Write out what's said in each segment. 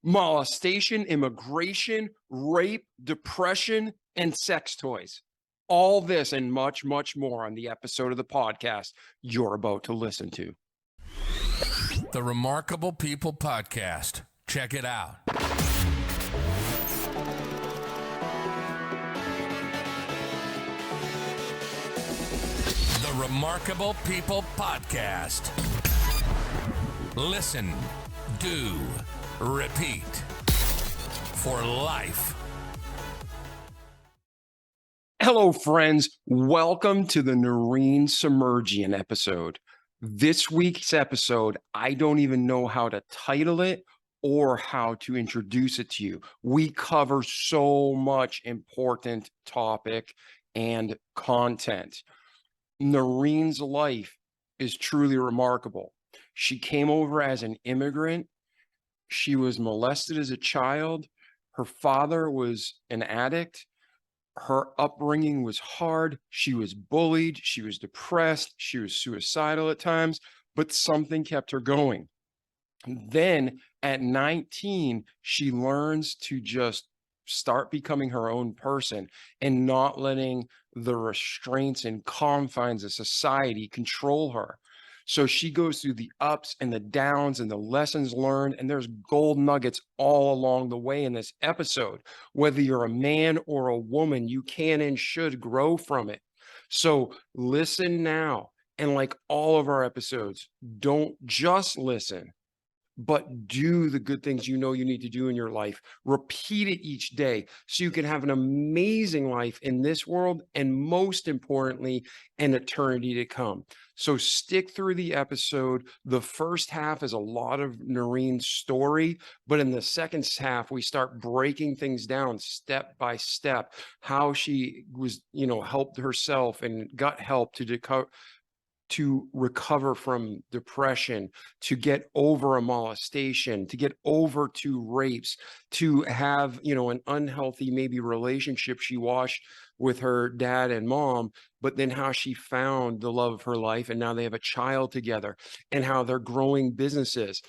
molestation, immigration, rape, depression, and sex toys. All this and much, much more on the episode of the podcast you're about to listen to. The Remarkable People Podcast. Check it out. The Remarkable People Podcast. Listen, do, repeat. For life. Hello, friends. Welcome to the Narine Semerdjian episode. This week's episode, I don't even know how to title it or how to introduce it to you. We cover so much important topic and content. Narine's life is truly remarkable. She came over as an immigrant. She was molested as a child. Her father was an addict. Her upbringing was hard. She was bullied. She was depressed. She was suicidal at times, but something kept her going. Then at 19, she learns to just start becoming her own person and not letting the restraints and confines of society control her. So she goes through the ups and the downs and the lessons learned, and there's gold nuggets all along the way in this episode. Whether you're a man or a woman, you can and should grow from it. So listen now. And like all of our episodes, don't just listen, but do the good things you know you need to do in your life. Repeat it each day so you can have an amazing life in this world and, most importantly, an eternity to come. So stick through the episode. The first half is a lot of Narine's story, but in the second half, we start breaking things down step by step, how she was, helped herself and got help to recover from depression, to get over a molestation, to get over two rapes, to have, an unhealthy maybe relationship she watched with her dad and mom, but then how she found the love of her life and now they have a child together, and how they're growing businesses,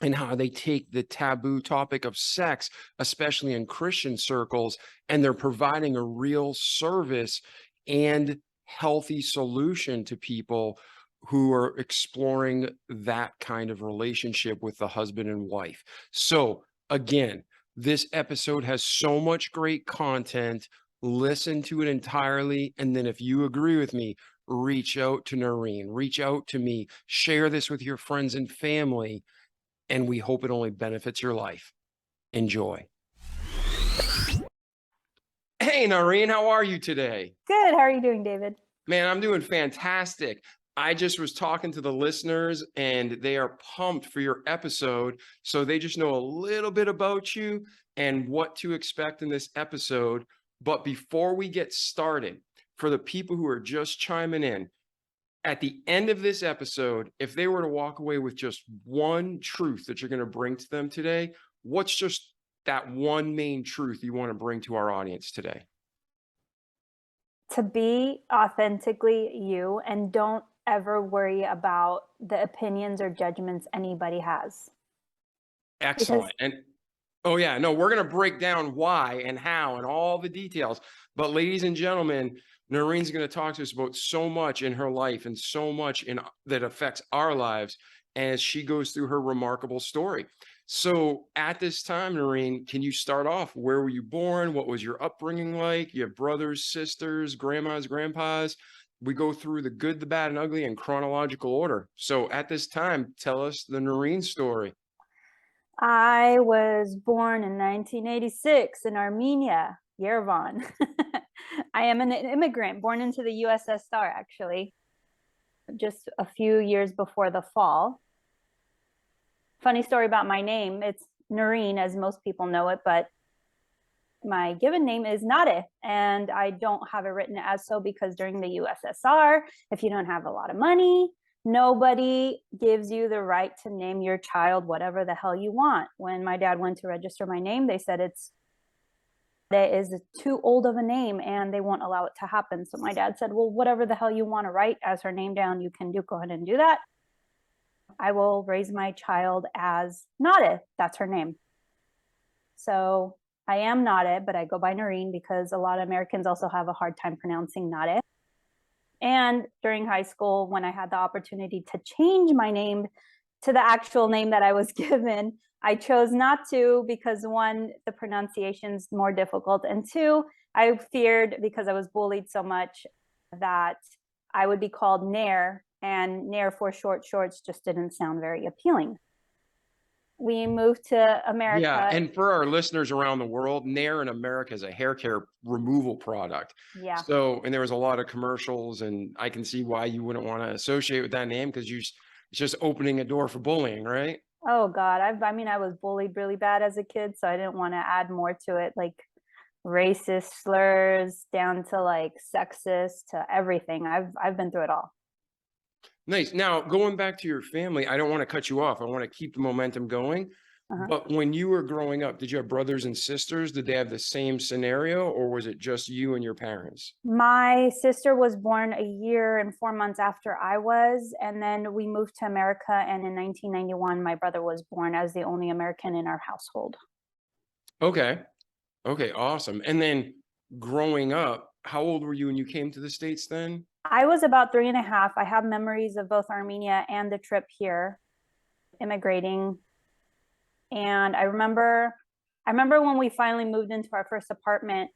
and how they take the taboo topic of sex, especially in Christian circles, and they're providing a real service and healthy solution to people who are exploring that kind of relationship with the husband and wife. So again, this episode has so much great content. Listen to it entirely. And then if you agree with me, reach out to Noreen, reach out to me, share this with your friends and family. And we hope it only benefits your life. Enjoy. Hey, Noreen, how are you today? Good. How are you doing, David? Man, I'm doing fantastic. I just was talking to the listeners and they are pumped for your episode. So they just know a little bit about you and what to expect in this episode. But before we get started, for the people who are just chiming in, at the end of this episode, if they were to walk away with just one truth that you're going to bring to them today, what's just that one main truth you want to bring to our audience today? To be authentically you and don't ever worry about the opinions or judgments anybody has. Excellent. And we're going to break down why and how and all the details. But ladies and gentlemen, Narine's going to talk to us about so much in her life and so much that affects our lives as she goes through her remarkable story. So at this time, Noreen, can you start off? Where were you born? What was your upbringing like? You have brothers, sisters, grandmas, grandpas. We go through the good, the bad, and ugly in chronological order. So at this time, tell us the Noreen story. I was born in 1986 in Armenia, Yerevan. I am an immigrant born into the USSR, actually, just a few years before the fall. Funny story about my name. It's Noreen, as most people know it, but my given name is Nade, and I don't have it written as so because during the USSR, if you don't have a lot of money, nobody gives you the right to name your child whatever the hell you want. When my dad went to register my name, they said it is too old of a name and they won't allow it to happen. So my dad said, well, whatever the hell you want to write as her name down, you can go ahead and do that. I will raise my child as Nade. That's her name. So I am Nade, but I go by Noreen because a lot of Americans also have a hard time pronouncing Nade. And during high school, when I had the opportunity to change my name to the actual name that I was given, I chose not to because one, the pronunciation's more difficult, and two, I feared because I was bullied so much that I would be called Nair, and Nair for shorts just didn't sound very appealing. We moved to America. Yeah, and for our listeners around the world, Nair in America is a hair care removal product. Yeah. So, and there was a lot of commercials, and I can see why you wouldn't want to associate with that name because it's just opening a door for bullying, right? Oh God, I mean, I was bullied really bad as a kid, so I didn't want to add more to it, like racist slurs down to like sexist to everything. I've been through it all. Nice. Now, going back to your family, I don't want to cut you off. I want to keep the momentum going. But when you were growing up, did you have brothers and sisters? Did they have the same scenario, or was it just you and your parents? My sister was born a year and 4 months after I was, and then we moved to America, and in 1991, my brother was born as the only American in our household. Okay. Okay, awesome. And then growing up, how old were you when you came to the States then? I was about 3.5. I have memories of both Armenia and the trip here, immigrating. And I remember when we finally moved into our first apartment,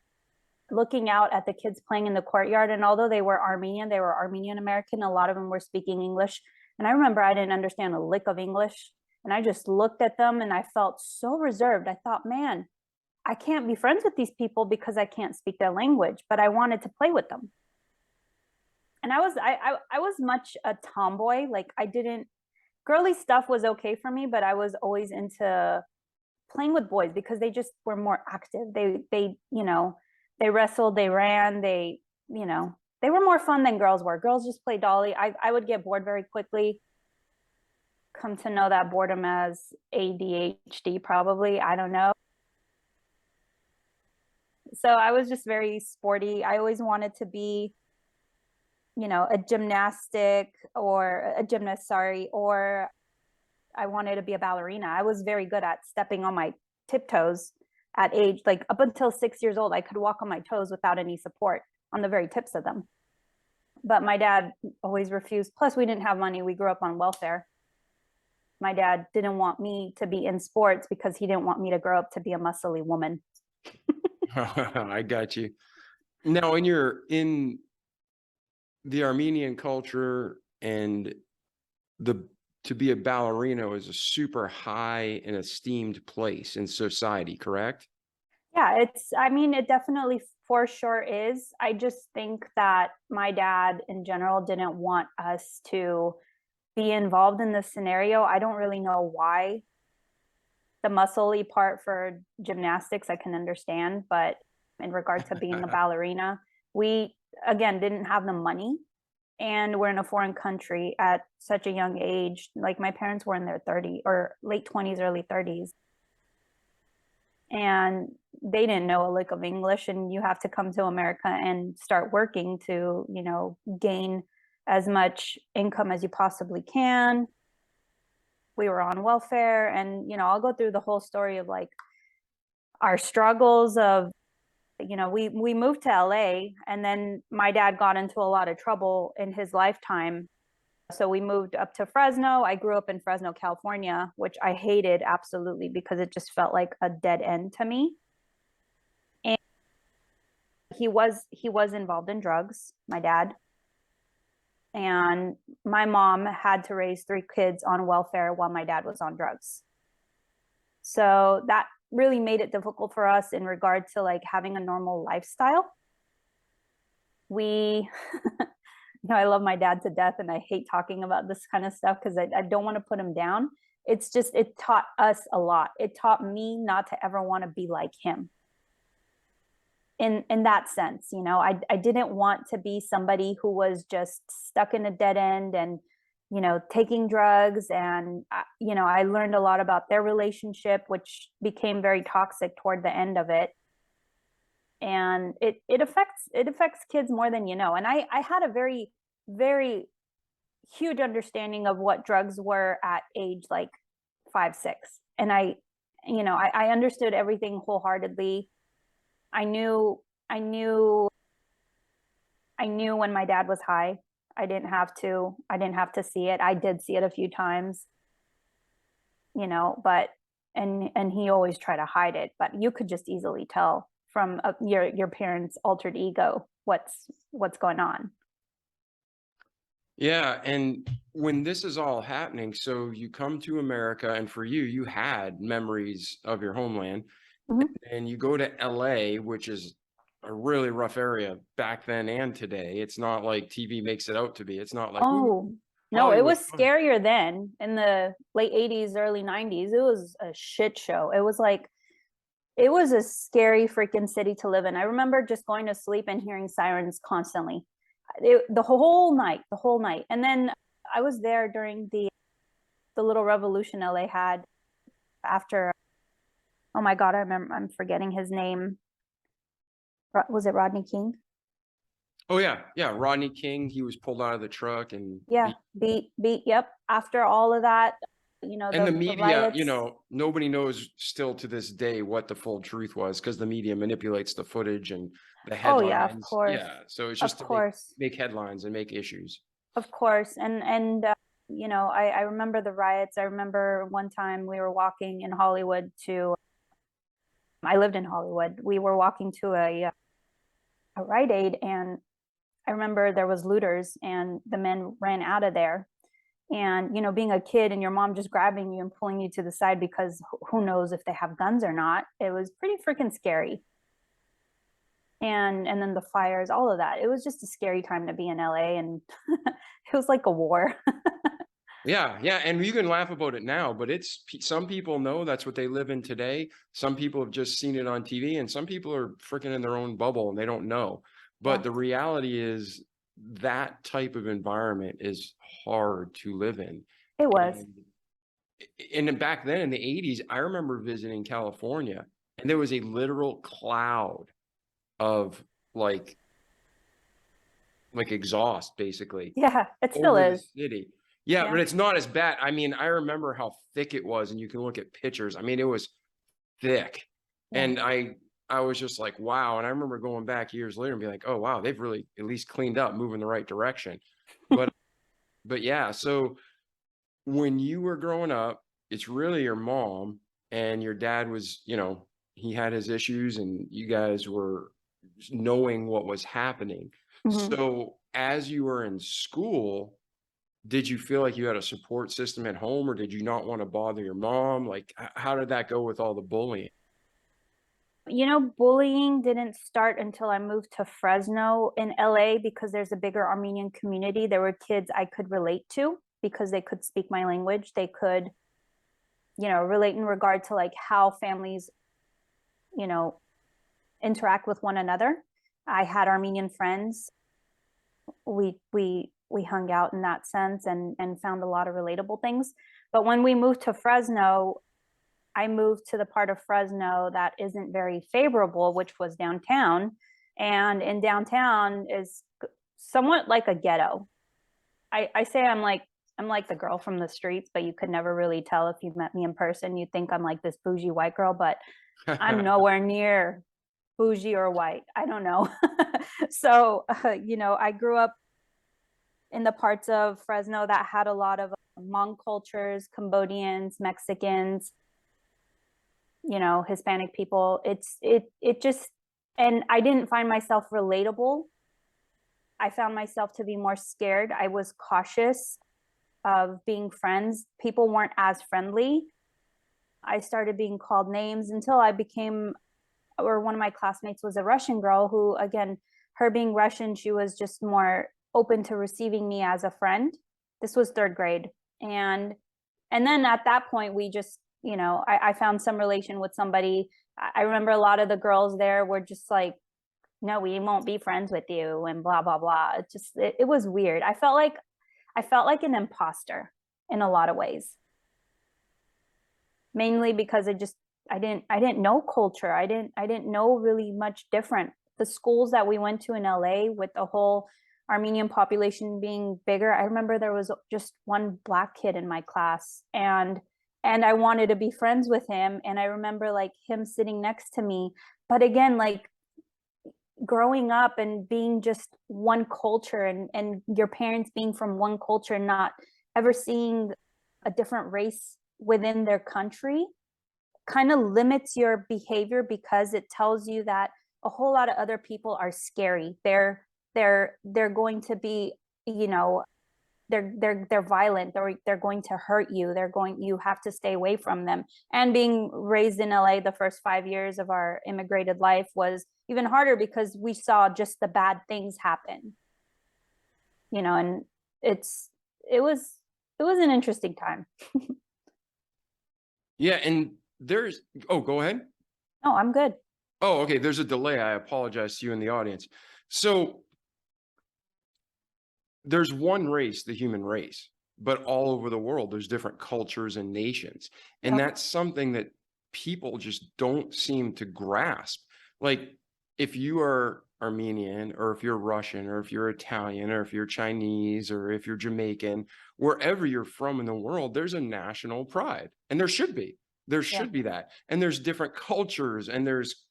looking out at the kids playing in the courtyard. And although they were Armenian, they were Armenian-American. A lot of them were speaking English. And I remember I didn't understand a lick of English. And I just looked at them and I felt so reserved. I thought, man, I can't be friends with these people because I can't speak their language, but I wanted to play with them. And I was much a tomboy. Like girly stuff was okay for me, but I was always into playing with boys because they just were more active. They wrestled, they ran, they were more fun than girls were. Girls just play dolly. I would get bored very quickly. Come to know that boredom as ADHD, probably. I don't know. So I was just very sporty. I always wanted to be, a gymnast, or I wanted to be a ballerina. I was very good at stepping on my tiptoes at age, like up until 6 years old, I could walk on my toes without any support on the very tips of them. But my dad always refused. Plus, we didn't have money. We grew up on welfare. My dad didn't want me to be in sports because he didn't want me to grow up to be a muscly woman. I got you. Now, in the Armenian culture, and to be a ballerina is a super high and esteemed place in society, correct? Yeah, it definitely for sure is. I just think that my dad in general didn't want us to be involved in this scenario. I don't really know why. The muscly part for gymnastics, I can understand, but in regard to being a ballerina, we, again, didn't have the money, and we're in a foreign country at such a young age. Like, my parents were in their 30s or late 20s, early 30s. And they didn't know a lick of English, and you have to come to America and start working to, gain as much income as you possibly can. We were on welfare, and, I'll go through the whole story of like our struggles of, we moved to LA, and then my dad got into a lot of trouble in his lifetime. So we moved up to Fresno. I grew up in Fresno, California, which I hated absolutely because it just felt like a dead end to me. And he was involved in drugs, my dad. And my mom had to raise 3 kids on welfare while my dad was on drugs. So that really made it difficult for us in regard to like having a normal lifestyle. We, I love my dad to death, and I hate talking about this kind of stuff because I don't want to put him down. It's just, it taught us a lot. It taught me not to ever want to be like him. In that sense, I didn't want to be somebody who was just stuck in a dead end and, taking drugs. And, I learned a lot about their relationship, which became very toxic toward the end of it. And it affects kids more than you know. And I had a very, very huge understanding of what drugs were at age like 5, 6. And I understood everything wholeheartedly. I knew when my dad was high. I didn't have to see it. I did see it a few times, but and he always tried to hide it, but you could just easily tell from your parents' altered ego what's going on. Yeah, and when this is all happening, so you come to America, and for you, you had memories of your homeland, Mhm. and you go to LA, which is a really rough area back then and today. It's not like TV makes it out to be. It's not like, ooh, Oh, no, it Hollywood. was scarier then in the late 80s, early 90s. It was a shit show. It was a scary freaking city to live in. I remember just going to sleep and hearing sirens constantly. The whole night. And then I was there during the little revolution LA had after, oh my God, I'm forgetting his name. Was it Rodney King? Oh yeah, Rodney King. He was pulled out of the truck and Yeah, yep. After all of that, and the the media, riots. nobody knows still to this day what the full truth was because the media manipulates the footage and the Oh yeah, of headlines. course. Yeah, so it's Of just to make course. make headlines and make issues. Of course. And I remember the riots. I remember one time we were walking in Hollywood I lived in Hollywood. We were walking to a Rite Aid, and I remember there was looters and the men ran out of there. And, being a kid and your mom just grabbing you and pulling you to the side because who knows if they have guns or not. It was pretty freaking scary. And then the fires, all of that. It was just a scary time to be in LA, and it was like a war. Yeah, and you can laugh about it now, but some people know that's what they live in today. Some people have just seen it on TV, and some people are freaking in their own bubble and they don't know. But Yeah, the reality is that type of environment is hard to live in. it was. And and then back then in the 80s, I remember visiting California, and there was a literal cloud of like exhaust basically Yeah, it still over the is. city. Yeah, Yeah. but it's not as bad. I mean, I remember how thick it was, and you can look at pictures. I mean, it was thick. Yeah. And I was just like, wow. And I remember going back years later and be like, oh wow, they've really at least cleaned up, moving the right direction. But yeah, so when you were growing up, it's really your mom, and your dad was, he had his issues and you guys were knowing what was happening. Mhm. So as you were in school, did you feel like you had a support system at home, or did you not want to bother your mom? Like, how did that go with all the bullying? Bullying didn't start until I moved to Fresno in LA because there's a bigger Armenian community. There were kids I could relate to because they could speak my language. They could, relate in regard to like how families, you know, interact with one another. I had Armenian friends. We hung out in that sense and found a lot of relatable things. But when we moved to Fresno, I moved to the part of Fresno that isn't very favorable, which was downtown. And in downtown is somewhat like a ghetto. I say I'm like the girl from the streets, but you could never really tell if you met me in person. You'd think I'm like this bougie white girl, but I'm nowhere near bougie or white. I don't know. So, I grew up in the parts of Fresno that had a lot of Hmong cultures, Cambodians, Mexicans, Hispanic people. It just, and I didn't find myself relatable. I found myself to be more scared. I was cautious of being friends. People weren't as friendly. I started being called names until I became, or one of my classmates was a Russian girl who, again, her being Russian, she was just more open to receiving me as a friend. This was third grade. And then at that point, we just, I found some relation with somebody. I remember a lot of the girls there were just like, no, we won't be friends with you and blah, blah, blah. It was weird. I felt like an imposter in a lot of ways, mainly because I didn't know culture. I didn't know really much different. The schools that we went to in LA with the whole Armenian population being bigger, I remember there was just one black kid in my class, and and I wanted to be friends with him. And I remember like him sitting next to me. But again, like growing up and being just one culture, and your parents being from one culture, not ever seeing a different race within their country, kind of limits your behavior, because it tells you that a whole lot of other people are scary. They're going to be, you know, they're violent, they're going to hurt you, you have to stay away from them. And being raised in LA, the first 5 years of our immigrated life was even harder, because we saw just the bad things happen, you know. And it was an interesting time. Yeah, and go ahead. No, I'm good. Oh, okay, there's a delay. I apologize to you in the audience. So there's one race, the human race, but all over the world, there's different cultures and nations. And Yep. that's something that people just don't seem to grasp. Like, if you are Armenian, or if you're Russian, or if you're Italian, or if you're Chinese, or if you're Jamaican, wherever you're from in the world, there's a national pride. And there should be. There should be that. And there's different cultures, and there's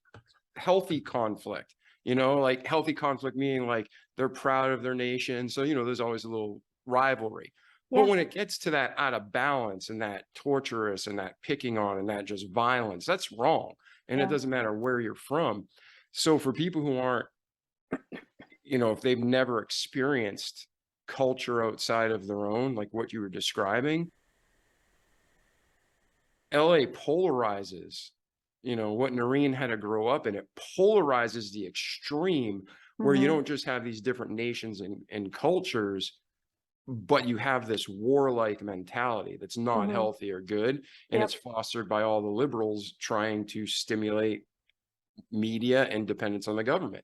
healthy conflict. Like healthy conflict meaning like they're proud of their nation. So, there's always a little rivalry. But when it gets to that out of balance, and that torturous, and that picking on, and that just violence, that's wrong. And it doesn't matter where you're from. So for people who aren't, if they've never experienced culture outside of their own, like what you were describing, LA polarizes, what Noreen had to grow up in. It polarizes the extreme, where you don't just have these different nations and cultures, but you have this warlike mentality that's not healthy or good. And it's fostered by all the liberals trying to stimulate media and dependence on the government.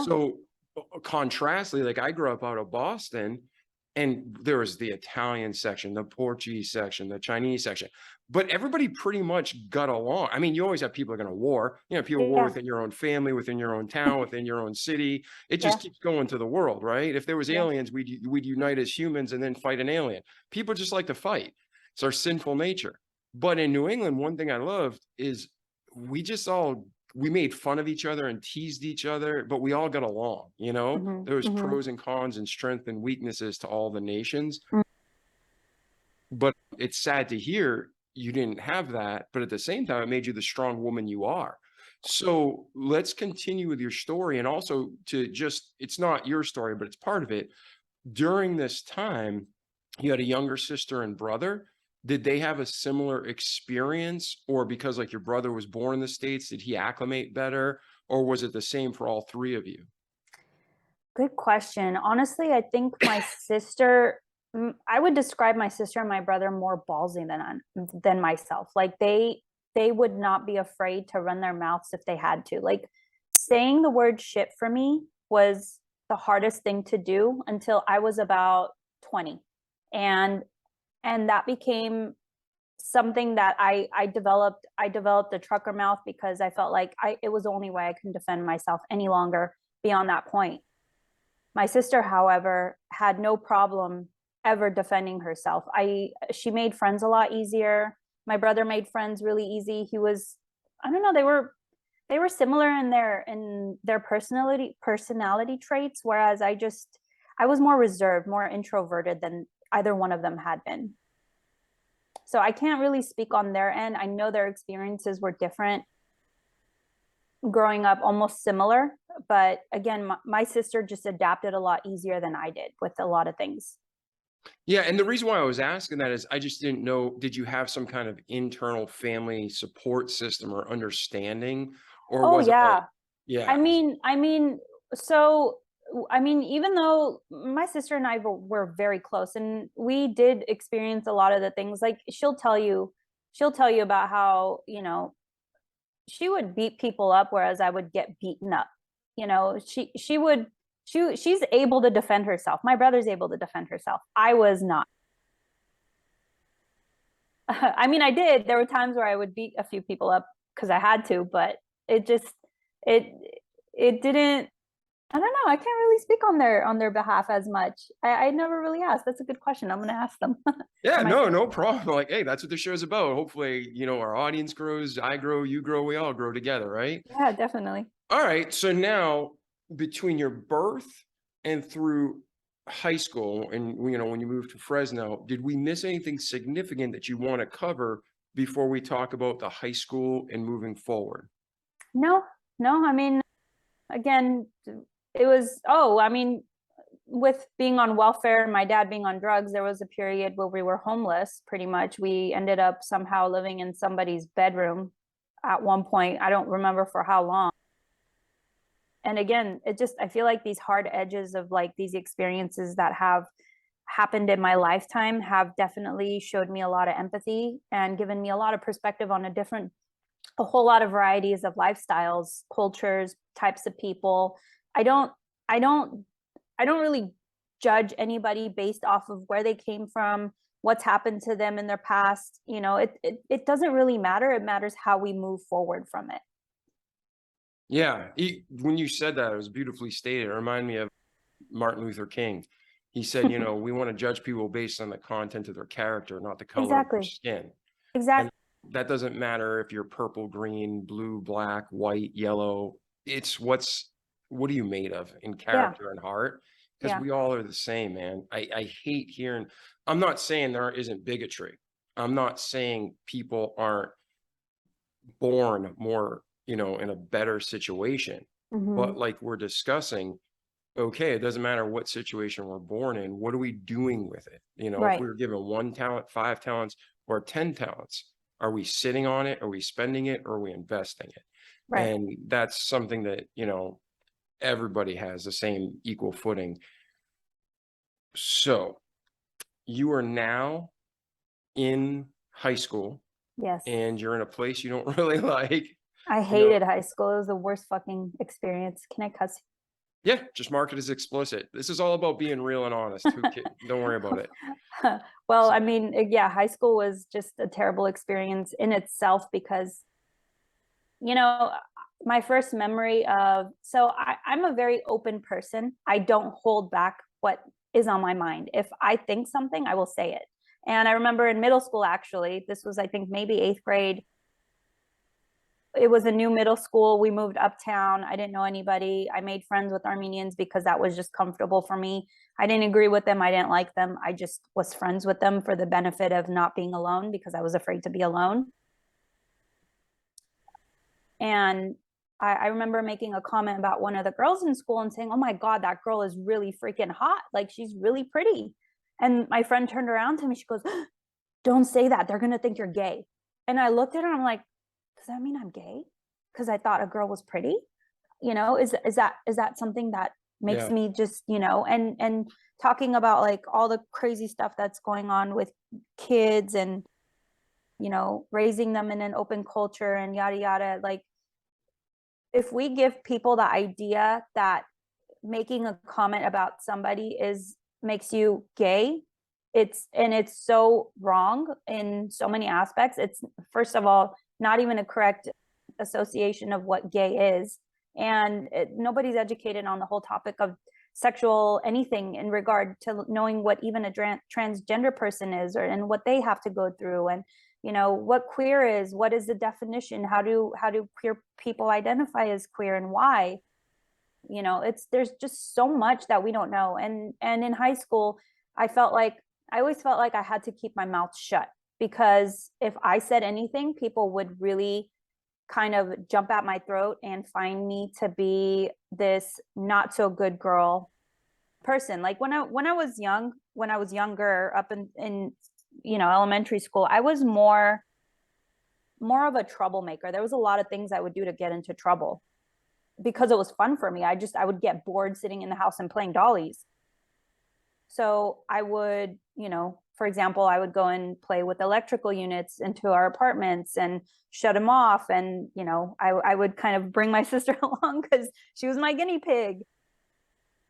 So contrastly, like I grew up out of Boston, and there was the Italian section, the Portuguese section, the Chinese section, but everybody pretty much got along. I mean, you always have people are going to war, people war within your own family, within your own town, within your own city. It just keeps going to the world, right? If there was aliens, we'd unite as humans and then fight an alien. People just like to fight. It's our sinful nature. But in New England, one thing I loved is we made fun of each other and teased each other, but we all got along, there was pros and cons and strength and weaknesses to all the nations. But it's sad to hear you didn't have that, but at the same time, it made you the strong woman you are. So let's continue with your story. And also it's not your story, but it's part of it. During this time, you had a younger sister and brother. Did they have a similar experience, or because like your brother was born in the States, did he acclimate better, or was it the same for all three of you? Good question. Honestly, I think my sister, I would describe my sister and my brother more ballsy than myself. Like they would not be afraid to run their mouths if they had to. Like saying the word shit for me was the hardest thing to do until I was about 20. And that became something that I developed a trucker mouth, because I felt like it was the only way I couldn't defend myself any longer beyond that point. My sister, however, had no problem ever defending herself. She made friends a lot easier. My brother made friends really easy. He was, I don't know, they were similar in their personality traits, whereas I was more reserved, more introverted than either one of them had been. So I can't really speak on their end. I know their experiences were different growing up, almost similar. But again, my sister just adapted a lot easier than I did with a lot of things. Yeah. And the reason why I was asking that is I just didn't know, did you have some kind of internal family support system or understanding? Or was it like, yeah. Even though my sister and I were very close, and we did experience a lot of the things, like she'll tell you about how, she would beat people up, whereas I would get beaten up. She's able to defend herself. My brother's able to defend herself. I was not. I did. There were times where I would beat a few people up because I had to, but it didn't, I don't know. I can't really speak on their behalf as much. I never really asked. That's a good question. I'm gonna ask them. Yeah, I might. no problem. Like, hey, that's what the show's about. Hopefully, our audience grows, I grow, you grow, we all grow together, right? Yeah, definitely. All right. So now between your birth and through high school and when you moved to Fresno, did we miss anything significant that you want to cover before we talk about the high school and moving forward? No, no. I mean, again, it was. Oh, I mean, with being on welfare and my dad being on drugs, there was a period where we were homeless. Pretty much, we ended up somehow living in somebody's bedroom at one point. I don't remember for how long. And again, I feel like these hard edges of like these experiences that have happened in my lifetime have definitely showed me a lot of empathy and given me a lot of perspective on a whole lot of varieties of lifestyles, cultures, types of people. I don't I don't I don't really judge anybody based off of where they came from, what's happened to them in their past. It doesn't really matter. It matters how we move forward from it. Yeah. When you said that, it was beautifully stated. It reminded me of Martin Luther King. He said, we want to judge people based on the content of their character, not the color of their Exactly. skin. And Exactly. that doesn't matter if you're purple, green, blue, black, white, yellow. It's what are you made of in Yeah. character and heart? Because Yeah. we all are the same, man. I hate hearing, I'm not saying there isn't bigotry. I'm not saying people aren't born more, in a better situation. But Hmm. like we're discussing, okay, it doesn't matter what situation we're born in. What are we doing with it? If Right. we were given one talent, 5 talents, or 10 talents, are we sitting on it? Are we spending it? Or are we investing it? Right. And that's something that, everybody has the same equal footing. So you are now in high school Yes. and you're in a place you don't really like. I You know, hated high school. It was the worst fucking experience. Can I cuss? yeah, just mark it as explicit. This is all about being real and honest. Don't worry about it. Well, I mean, yeah, high school was just a terrible experience in itself because, you know, my first memory of, I'm a very open person. I don't hold back what is on my mind. If I think something, I will say it. And I remember in middle school, actually, this was, I think, maybe eighth grade. It was a new middle school. We moved uptown. I didn't know anybody. I made friends with Armenians because that was just comfortable for me. I didn't agree with them. I didn't like them. I just was friends with them for the benefit of not being alone because I was afraid to be alone. And I remember making a comment about one of the girls in school and saying, "Oh my God, that girl is really freaking hot. Like she's really pretty." And my friend turned around to me. She goes, "Don't say that. They're going to think you're gay." And I looked at her and I'm like, does that mean I'm gay? Because I thought a girl was pretty? Is that something that makes Yeah. me just, and talking about like all the crazy stuff that's going on with kids and, raising them in an open culture and yada yada. Like if we give people the idea that making a comment about somebody makes you gay, it's so wrong in so many aspects. It's, first of all, not even a correct association of what gay is, and nobody's educated on the whole topic of sexual anything in regard to knowing what even a transgender person is, and what they have to go through, and what queer is, what is the definition, how do queer people identify as queer, and why. There's just so much that we don't know. And in high school, I always felt like I had to keep my mouth shut, because if I said anything, people would really kind of jump at my throat and find me to be this not so good girl person. Like when I was younger, up in elementary school, I was more of a troublemaker. There was a lot of things I would do to get into trouble because it was fun for me. I would get bored sitting in the house and playing dollies. So I would, for example, I would go and play with electrical units into our apartments and shut them off. And, I would kind of bring my sister along because she was my guinea pig.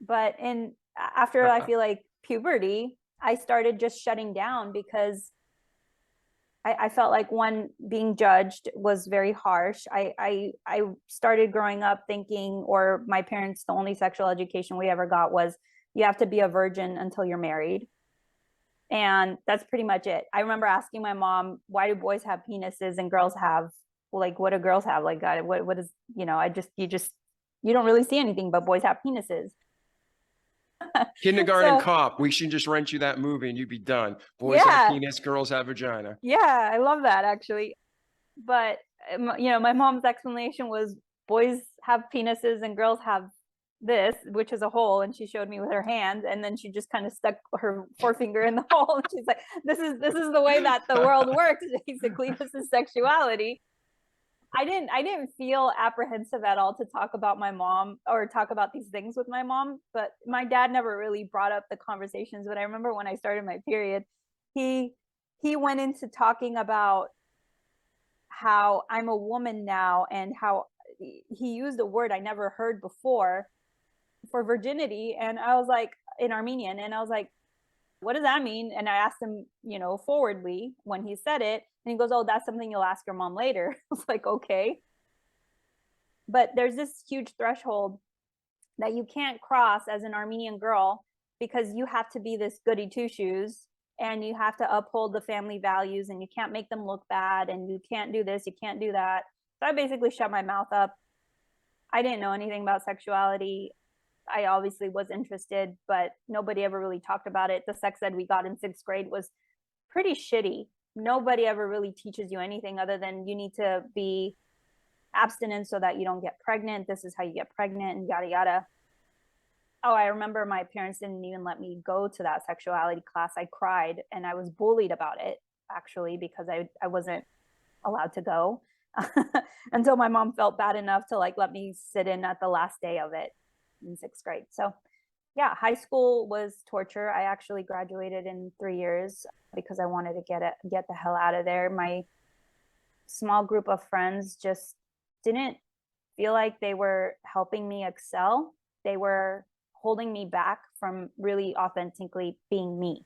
But after I feel like puberty, I started just shutting down because I felt like one, being judged was very harsh. I started growing up thinking, or my parents, the only sexual education we ever got was you have to be a virgin until you're married. And that's pretty much it. I remember asking my mom, why do boys have penises and girls have, like, what do girls have? Like, God, what is, you know, you don't really see anything, but boys have penises. Kindergarten So, Cop. We should just rent you that movie and you'd be done. Boys have yeah, penis, girls have vagina. yeah, I love that actually. But, you know, my mom's explanation was boys have penises and girls have this, which is a hole. And she showed me with her hand, and then she just kind of stuck her forefinger in the hole. And she's like, this is the way that the world works. Basically, this is sexuality. I didn't feel apprehensive at all to talk about my mom or talk about these things with my mom, but my dad never really brought up the conversations. But I remember when I started my period, he went into talking about how I'm a woman now, and how he used a word I never heard before for virginity. And I was like, in Armenian, and I was like, what does that mean? And I asked him, you know, forwardly when he said it, and he goes, oh, that's something you'll ask your mom later. I was like, okay. But there's this huge threshold that you can't cross as an Armenian girl, because you have to be this goody two shoes, and you have to uphold the family values, and you can't make them look bad, and you can't do this, you can't do that. So I basically shut my mouth up. I didn't know anything about sexuality. I obviously was interested, but nobody ever really talked about it. The sex ed we got in 6th grade was pretty shitty. Nobody ever really teaches you anything other than you need to be abstinent so that you don't get pregnant. This is how you get pregnant, and yada, yada. Oh, I remember my parents didn't even let me go to that sexuality class. I cried, and I was bullied about it, actually, because I wasn't allowed to go until my mom felt bad enough to like let me sit in at the last day of it in 6th grade. So yeah, high school was torture. I actually graduated in 3 years because I wanted to get the hell out of there. My small group of friends just didn't feel like they were helping me excel. They were holding me back from really authentically being me.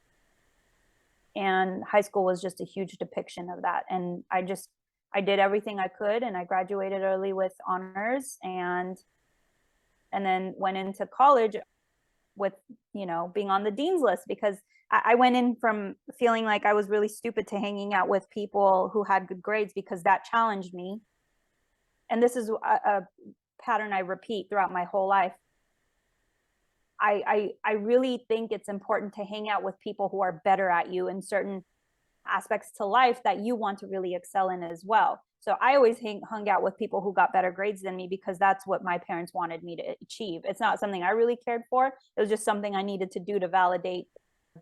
And high school was just a huge depiction of that. And I did everything I could, and I graduated early with honors, and then went into college with, you know, being on the dean's list, because I went in from feeling like I was really stupid to hanging out with people who had good grades, because that challenged me. And this is a pattern I repeat throughout my whole life. I really think it's important to hang out with people who are better at you in certain aspects to life that you want to really excel in as well. So I always hung out with people who got better grades than me, because that's what my parents wanted me to achieve. It's not something I really cared for. It was just something I needed to do to validate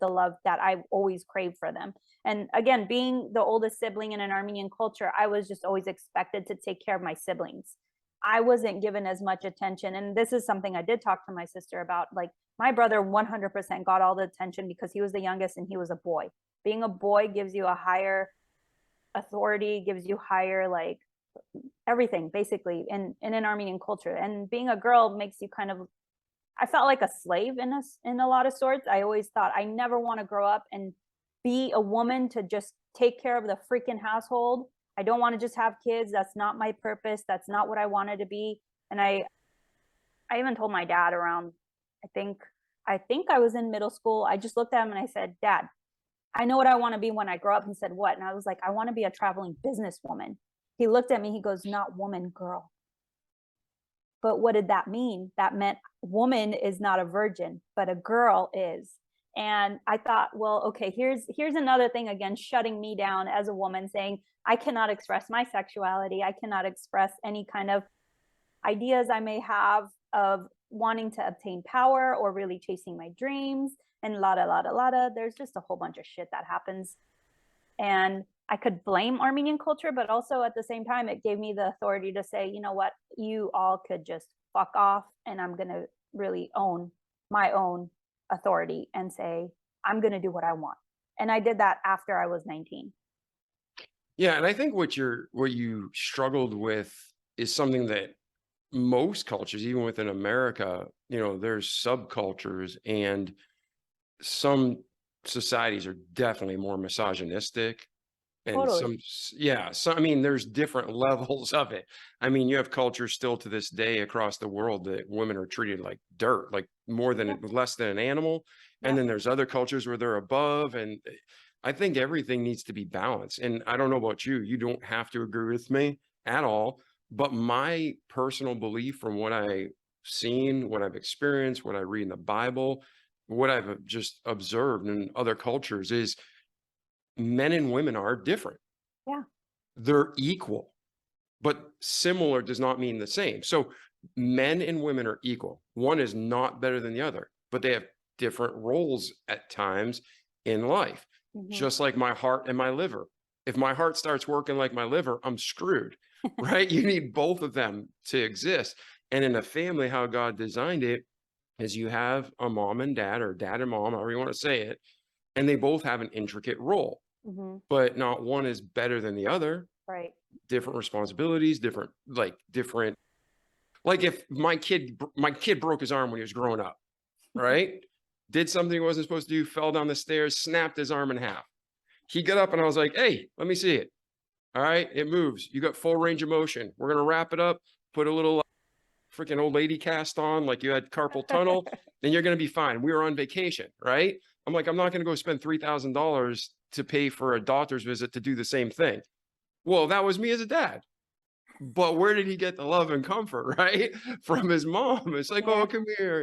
the love that I always craved for them. And again, being the oldest sibling in an Armenian culture, I was just always expected to take care of my siblings. I wasn't given as much attention. And this is something I did talk to my sister about. Like, my brother 100% got all the attention because he was the youngest and he was a boy. Being a boy gives you a higher authority, gives you higher, like, everything basically in an Armenian culture. And being a girl makes you kind of, I felt like a slave in a lot of sorts. I always thought I never want to grow up and be a woman to just take care of the freaking household. I don't want to just have kids. That's not my purpose. That's not what I wanted to be. And I even told my dad around, I think I was in middle school. I just looked at him and I said, Dad, I know what I want to be when I grow up. He said, what? And I was like, I want to be a traveling businesswoman. He looked at me, he goes, not woman, girl. But what did that mean? That meant woman is not a virgin, but a girl is. And I thought, well, okay, here's another thing, again, shutting me down as a woman, saying I cannot express my sexuality. I cannot express any kind of ideas I may have of wanting to obtain power or really chasing my dreams, and la. There's just a whole bunch of shit that happens. And I could blame Armenian culture, but also at the same time, it gave me the authority to say, you know what, you all could just fuck off, and I'm going to really own my own authority and say, I'm going to do what I want. And I did that after I was 19. Yeah, and I think what you struggled with is something that most cultures, even within America, you know, there's subcultures, and some societies are definitely more misogynistic And Totally. yeah, so I mean, there's different levels of it. I mean, you have cultures still to this day across the world that women are treated like dirt, like Yeah. less than an animal. And Yeah. then there's other cultures where they're above. And I think everything needs to be balanced. And I don't know about you, you don't have to agree with me at all. But my personal belief from what I've seen, what I've experienced, what I read in the Bible, what I've just observed in other cultures is men and women are different. Yeah. They're equal, but similar does not mean the same. So men and women are equal. One is not better than the other, but they have different roles at times in life. Hmm. Just like my heart and my liver. If my heart starts working like my liver, I'm screwed, right? You need both of them to exist. And in a family, how God designed it is you have a mom and dad, or dad and mom, however you want to say it, and they both have an intricate role, Hmm. but not one is better than the other. Right. Different responsibilities, different, like if my kid broke his arm when he was growing up, right? Did something he wasn't supposed to do, fell down the stairs, snapped his arm in half. He got up and I was like, hey, let me see it. All right, it moves. You got full range of motion. We're gonna wrap it up, put a little freaking old lady cast on like you had carpal tunnel, then you're gonna be fine. We were on vacation, right? I'm like, I'm not gonna go spend $3,000 to pay for a doctor's visit to do the same thing. Well, that was me as a dad. But where did he get the love and comfort, right? From his mom. It's like, Yeah. oh, come here,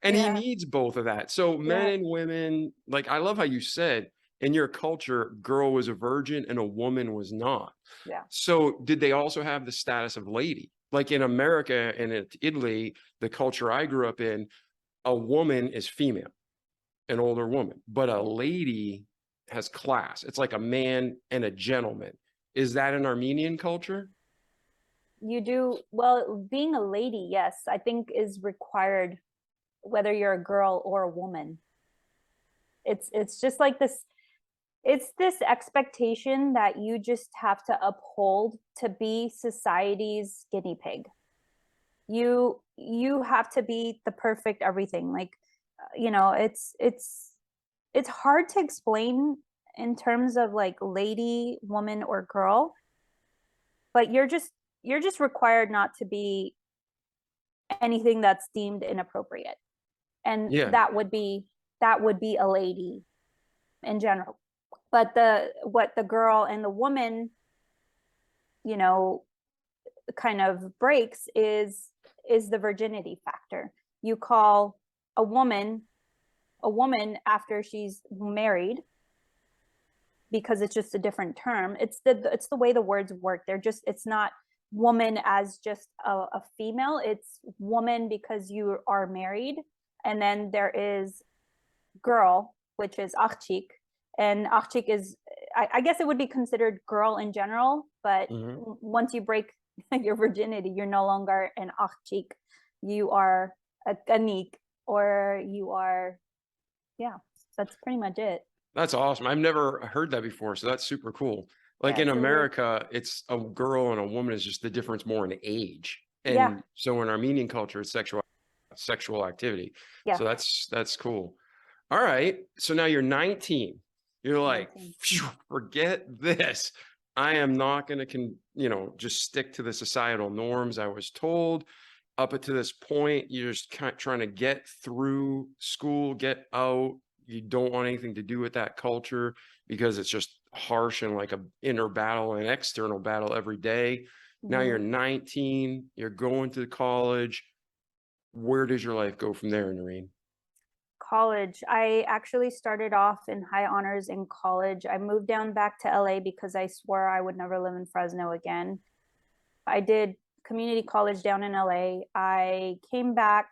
and he Yeah. needs both of that. So men Yeah. and women, like, I love how you said in your culture, girl was a virgin and a woman was not. Yeah. So did they also have the status of lady? Like in America and in Italy, the culture I grew up in, a woman is female, an older woman, but a lady has class. It's like a man and a gentleman. Is that an Armenian culture? You do well. Being a lady, yes, I think is required, whether you're a girl or a woman. It's just like this. It's this expectation that you just have to uphold to be society's guinea pig. You have to be the perfect everything. Like, it's hard to explain in terms of like lady, woman, or girl, but you're just required not to be anything that's deemed inappropriate, and Yeah. that would be a lady in general. But what the girl and the woman, you know kind of breaks is the virginity factor. You call a woman a woman after she's married, because it's just a different term. It's the way the words work. It's not woman as just a female. It's woman because you are married. And then there is girl, which is achchik. And achchik is, I guess it would be considered girl in general, but Mhm. once you break your virginity, you're no longer an achchik. You are a kanik, or you are, yeah, that's pretty much it. That's awesome. I've never heard that before, so that's super cool. Like Yeah, in it's a weird. America, it's a girl and a woman is just the difference more in age. Yeah, And so in Armenian culture, it's sexual activity. yeah. So that's cool. All right. So now you're 19. You're like, 19. "Phew, forget this. I am not going to just stick to the societal norms I was told. Up to this point, you're just kind of trying to get through school, get out. You don't want anything to do with that culture because it's just harsh and like a inner battle and external battle every day. Now Hmm. you're 19, you're going to college. Where does your life go from there, Noreen? College. I actually started off in high honors in college. I moved down back to LA because I swore I would never live in Fresno again. I did community college down in LA. I came back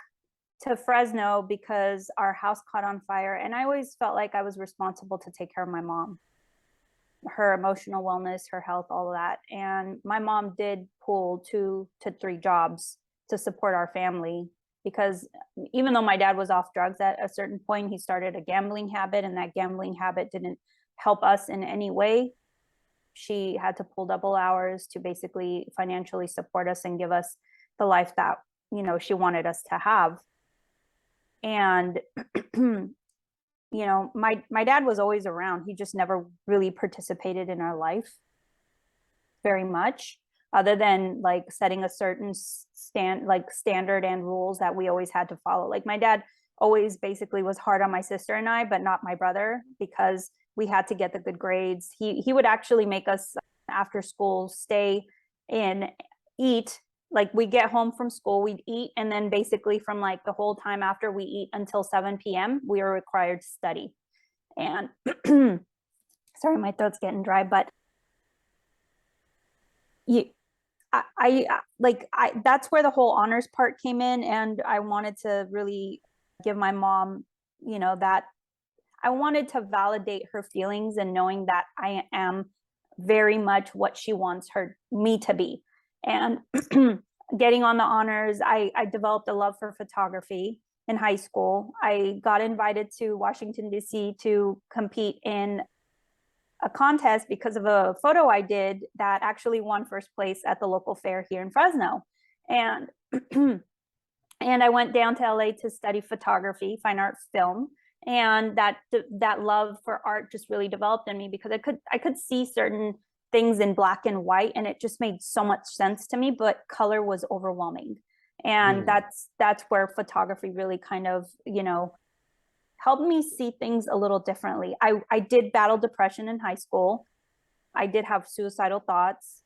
to Fresno because our house caught on fire, and I always felt like I was responsible to take care of my mom, her emotional wellness, her health, all of that. And my mom did pull 2 to 3 jobs to support our family, because even though my dad was off drugs at a certain point, he started a gambling habit, and that gambling habit didn't help us in any way. She had to pull double hours to basically financially support us and give us the life that she wanted us to have. And you know, my dad was always around. He just never really participated in our life very much, other than like setting a certain standard and rules that we always had to follow. Like my dad always basically was hard on my sister and I, but not my brother, because we had to get the good grades. He would actually make us after school stay and eat. Like we get home from school, we'd eat, and then basically from like the whole time after we eat until 7 p.m., we were required to study. And sorry, my throat's getting dry, but you, that's where the whole honors part came in. And I wanted to really give my mom, you know, that I wanted to validate her feelings and knowing that I am very much what she wants me to be. And getting on the honors, I developed a love for photography in high school. I got invited to Washington, D.C. to compete in a contest because of a photo I did that actually won first place at the local fair here in Fresno. And and I went down to LA to study photography, fine art film. And that love for art just really developed in me, because I could see certain things in black and white, and it just made so much sense to me, but color was overwhelming. And that's where photography really kind of, you know, helped me see things a little differently. I did battle depression in high school. I did have suicidal thoughts.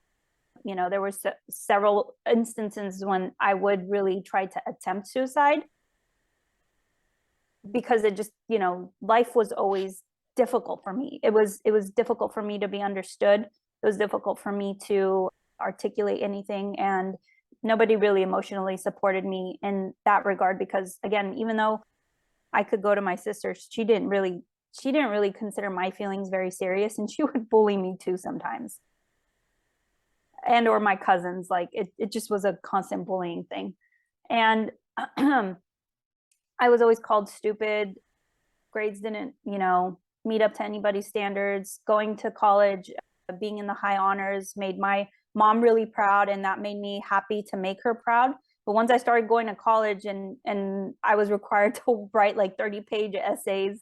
You know, there were several instances when I would really try to attempt suicide, because it just, you know, life was always difficult for me. It was difficult for me to be understood. It was difficult for me to articulate anything, and nobody really emotionally supported me in that regard, because again, even though I could go to my sister, she didn't really consider my feelings very serious, and she would bully me too sometimes. And or my cousins, like it just was a constant bullying thing. And I was always called stupid. Grades didn't, you know, meet up to anybody's standards. Going to college, being in the high honors made my mom really proud, and that made me happy to make her proud. But once I started going to college and I was required to write like 30-page essays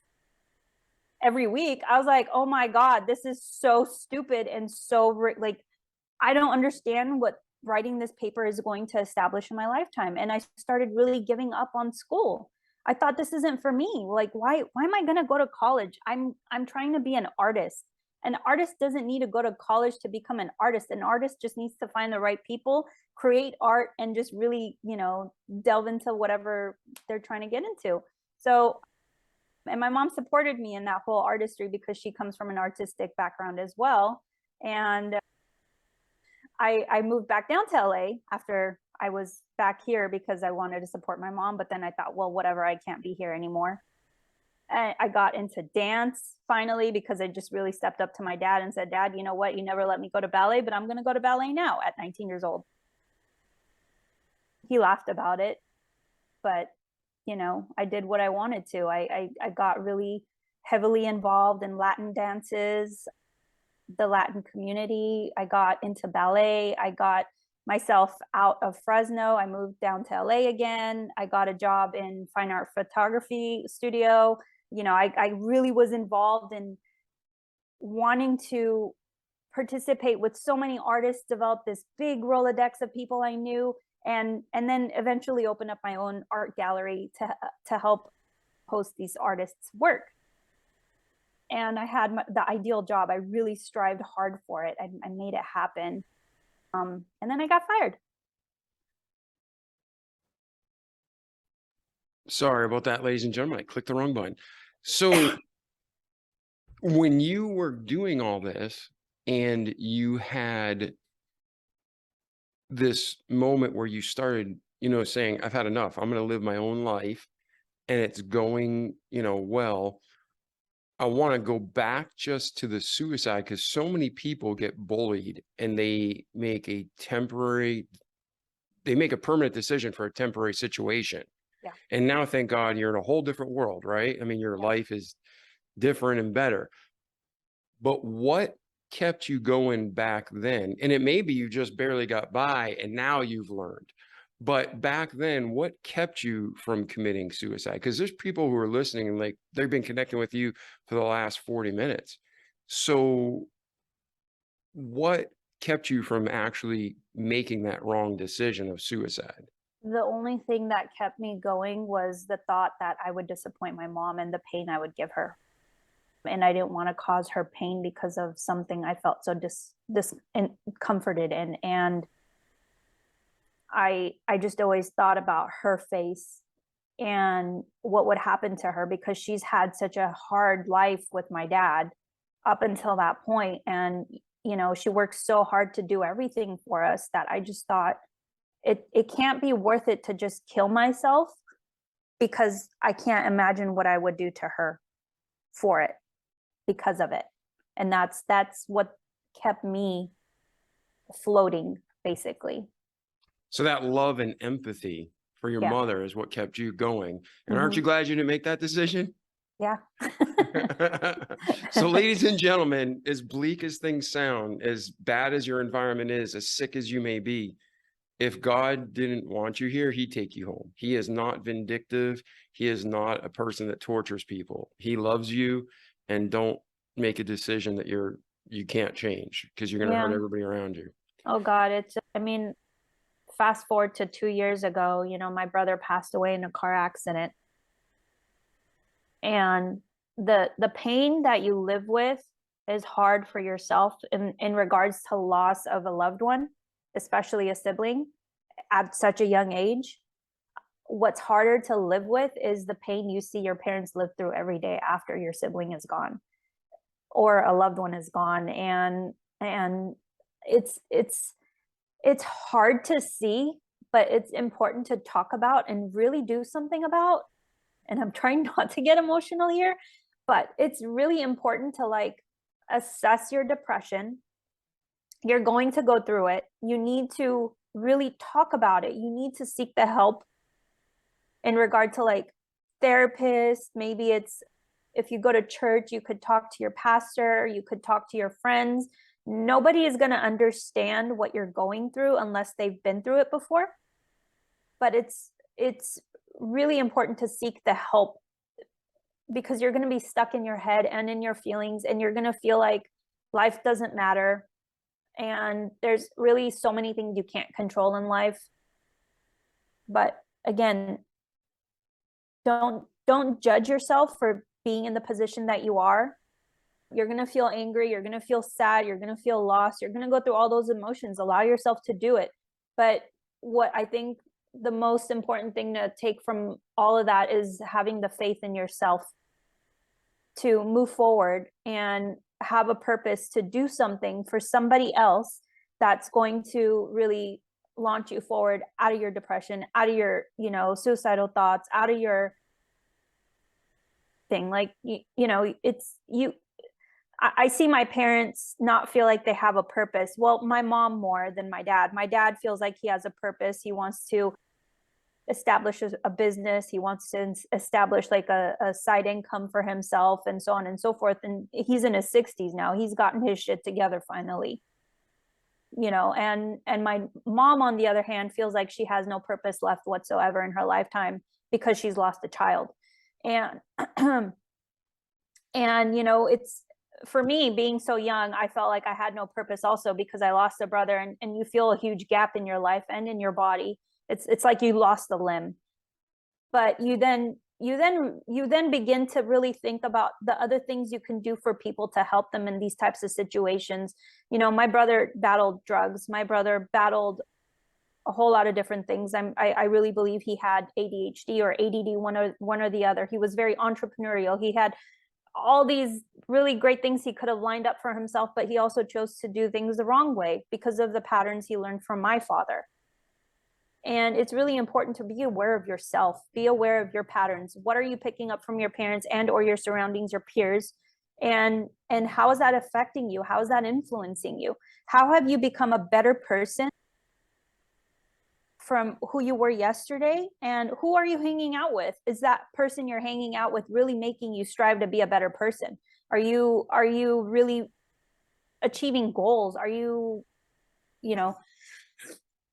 every week, I was like, oh my God, this is so stupid and so like, I don't understand what writing this paper is going to establish in my lifetime. And I started really giving up on school. I thought, this isn't for me. Like, why am I going to go to college? I'm trying to be an artist. An artist doesn't need to go to college to become an artist. An artist just needs to find the right people, create art, and just really, you know, delve into whatever they're trying to get into. So, and my mom supported me in that whole artistry because she comes from an artistic background as well. And I moved back down to LA after I was back here because I wanted to support my mom. But then I thought, well, whatever, I can't be here anymore. And I got into dance finally, because I just really stepped up to my dad and said, Dad, you know what? You never let me go to ballet, but I'm going to go to ballet now at 19 years old. He laughed about it, but you know, I did what I wanted to. I got really heavily involved in Latin dances, the Latin community. I got into ballet. I got myself out of Fresno. I moved down to LA again. I got a job in fine art photography studio. You know, I really was involved in wanting to participate with so many artists, develop this big Rolodex of people I knew, and then eventually open up my own art gallery to help host these artists' work. And I had the ideal job. I really strived hard for it. I made it happen. And then I got fired. Sorry about that, ladies and gentlemen. I clicked the wrong button. So when you were doing all this and you had this moment where you started, you know, saying, I've had enough, I'm going to live my own life, and it's going, you know, well, I want to go back just to the suicide, because so many people get bullied and they make a permanent decision for a temporary situation. Yeah. And now, thank God, you're in a whole different world, right? I mean, your life is different and better. But what kept you going back then? And it may be you just barely got by and now you've learned. But back then, what kept you from committing suicide? Because there's people who are listening and like they've been connecting with you for the last 40 minutes. So what kept you from actually making that wrong decision of suicide? The only thing that kept me going was the thought that I would disappoint my mom and the pain I would give her. And I didn't want to cause her pain because of something I felt so comforted in. And I just always thought about her face and what would happen to her, because she's had such a hard life with my dad up until that point. And, you know, she worked so hard to do everything for us that I just thought it can't be worth it to just kill myself, because I can't imagine what I would do to her for it, because of it. And that's what kept me floating, basically. So that love and empathy for your Yeah. mother is what kept you going. And aren't you glad you didn't make that decision? Yeah. So, ladies and gentlemen, as bleak as things sound, as bad as your environment is, as sick as you may be, if God didn't want you here, he'd take you home. He is not vindictive. He is not a person that tortures people. He loves you, and don't make a decision that you can't change, because you're going to hurt Yeah. everybody around you. Oh God, I mean, fast forward to 2 years ago, you know, my brother passed away in a car accident. And the pain that you live with is hard for yourself in regards to loss of a loved one, especially a sibling at such a young age. What's harder to live with is the pain you see your parents live through every day after your sibling is gone or a loved one is gone. And it's hard to see, but it's important to talk about and really do something about. And I'm trying not to get emotional here, but it's really important to like assess your depression. You're going to go through it. You need to really talk about it. You need to seek the help in regard to like therapists. Maybe it's, if you go to church, you could talk to your pastor, you could talk to your friends. Nobody is going to understand what you're going through unless they've been through it before. But it's really important to seek the help, because you're going to be stuck in your head and in your feelings, and you're going to feel like life doesn't matter. And there's really so many things you can't control in life. But again, don't judge yourself for being in the position that you are. You're going to feel angry, you're going to feel sad, you're going to feel lost, you're going to go through all those emotions. Allow yourself to do it. But what I think the most important thing to take from all of that is having the faith in yourself to move forward and have a purpose to do something for somebody else that's going to really launch you forward out of your depression, out of your, you know, suicidal thoughts, out of your thing. Like, you know, it's you. I see my parents not feel like they have a purpose. Well, my mom more than my dad. My dad feels like he has a purpose. He wants to establish a business. He wants to establish like a side income for himself, and so on and so forth. And he's in his 60s now. He's gotten his shit together finally. You know, and my mom, on the other hand, feels like she has no purpose left whatsoever in her lifetime because she's lost a child. And and you know, it's, for me, being so young, I felt like I had no purpose also because I lost a brother, and you feel a huge gap in your life and in your body. It's like you lost a limb. But you then begin to really think about the other things you can do for people to help them in these types of situations. You know, my brother battled drugs. My brother battled a whole lot of different things. I really believe he had ADHD or ADD, one or the other. He was very entrepreneurial. He had all these really great things he could have lined up for himself, but he also chose to do things the wrong way because of the patterns he learned from my father. And it's really important to be aware of yourself, be aware of your patterns. What are you picking up from your parents and or your surroundings, your peers? And how is that affecting you? How is that influencing you? How have you become a better person from who you were yesterday? And who are you hanging out with? Is that person you're hanging out with really making you strive to be a better person? Are you really achieving goals? Are you, you know,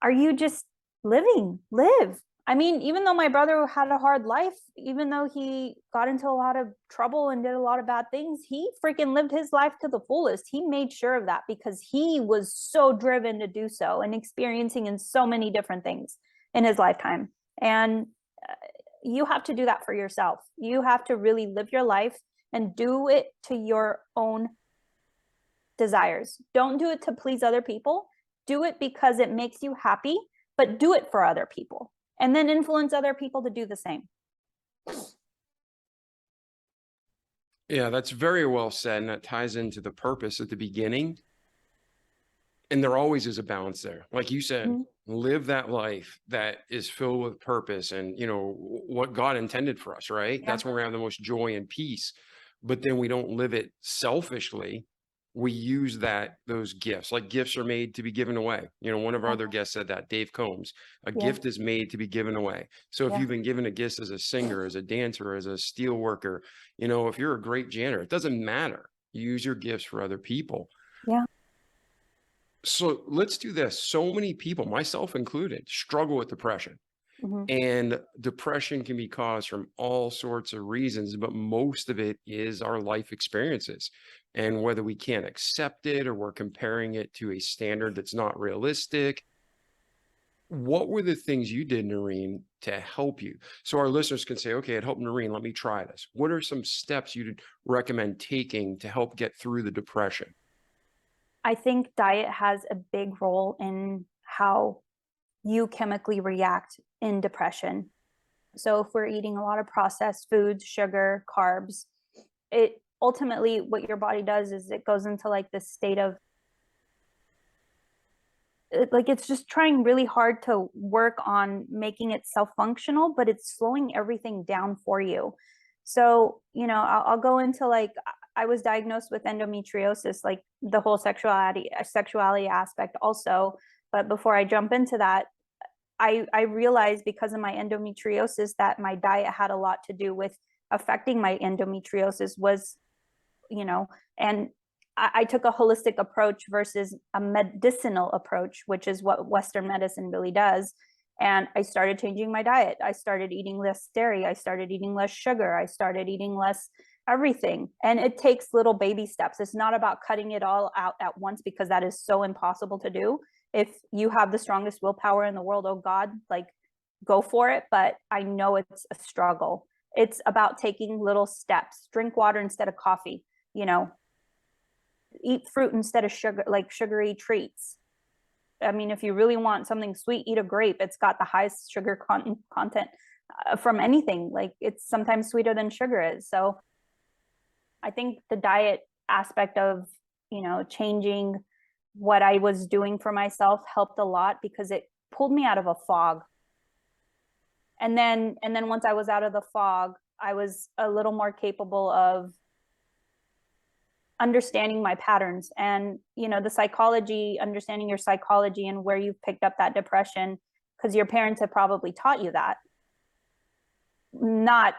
are you just live. I mean, even though my brother had a hard life, even though he got into a lot of trouble and did a lot of bad things, he freaking lived his life to the fullest. He made sure of that because he was so driven to do so and experiencing in so many different things in his lifetime. And you have to do that for yourself. You have to really live your life and do it to your own desires. Don't do it to please other people. Do it because it makes you happy, but do it for other people. And then influence other people to do the same. Yeah, that's very well said. And that ties into the purpose at the beginning. And there always is a balance there. Like you said, live that life that is filled with purpose and, what God intended for us, right? That's when we have the most joy and peace. But then we don't live it selfishly. We use those gifts, like gifts are made to be given away. One of our other guests said that, Dave Combs, a gift is made to be given away. So if you've been given a gift as a singer, as a dancer, as a steel worker, if you're a great janitor, it doesn't matter. You use your gifts for other people. Yeah. So let's do this. So many people, myself included, struggle with depression. And depression can be caused from all sorts of reasons, but most of it is our life experiences. And whether we can't accept it or we're comparing it to a standard that's not realistic. What were the things you did, Noreen, to help you? So our listeners can say, okay, it helped Noreen, let me try this. What are some steps you'd recommend taking to help get through the depression? I think diet has a big role in how you chemically react in depression. So if we're eating a lot of processed foods, sugar, carbs, it ultimately what your body does is it goes into like this state of like it's just trying really hard to work on making it self-functional, but it's slowing everything down for you. So, I'll go into like I was diagnosed with endometriosis, like the whole sexuality aspect also. But before I jump into that, I realized because of my endometriosis that my diet had a lot to do with affecting my endometriosis was, and I took a holistic approach versus a medicinal approach, which is what Western medicine really does. And I started changing my diet. I started eating less dairy. I started eating less sugar. I started eating less everything. And it takes little baby steps. It's not about cutting it all out at once because that is so impossible to do. If you have the strongest willpower in the world, oh God, like go for it. But I know it's a struggle. It's about taking little steps. Drink water instead of coffee, eat fruit instead of sugar, like sugary treats. I mean, if you really want something sweet, eat a grape. It's got the highest sugar content from anything. Like it's sometimes sweeter than sugar is. So I think the diet aspect of, changing what I was doing for myself helped a lot because it pulled me out of a fog. And then once I was out of the fog, I was a little more capable of understanding my patterns and, the psychology, understanding your psychology and where you've picked up that depression, because your parents have probably taught you that. Not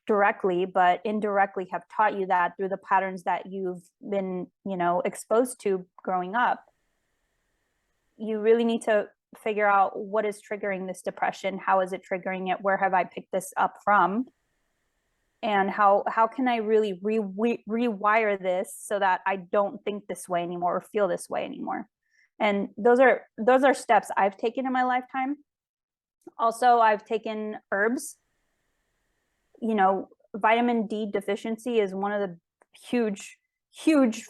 directly, but indirectly have taught you that through the patterns that you've been, exposed to growing up. You really need to figure out what is triggering this depression. How is it triggering it? Where have I picked this up from? And how can I really rewire this so that I don't think this way anymore or feel this way anymore? And those are steps I've taken in my lifetime. Also, I've taken herbs. Vitamin D deficiency is one of the huge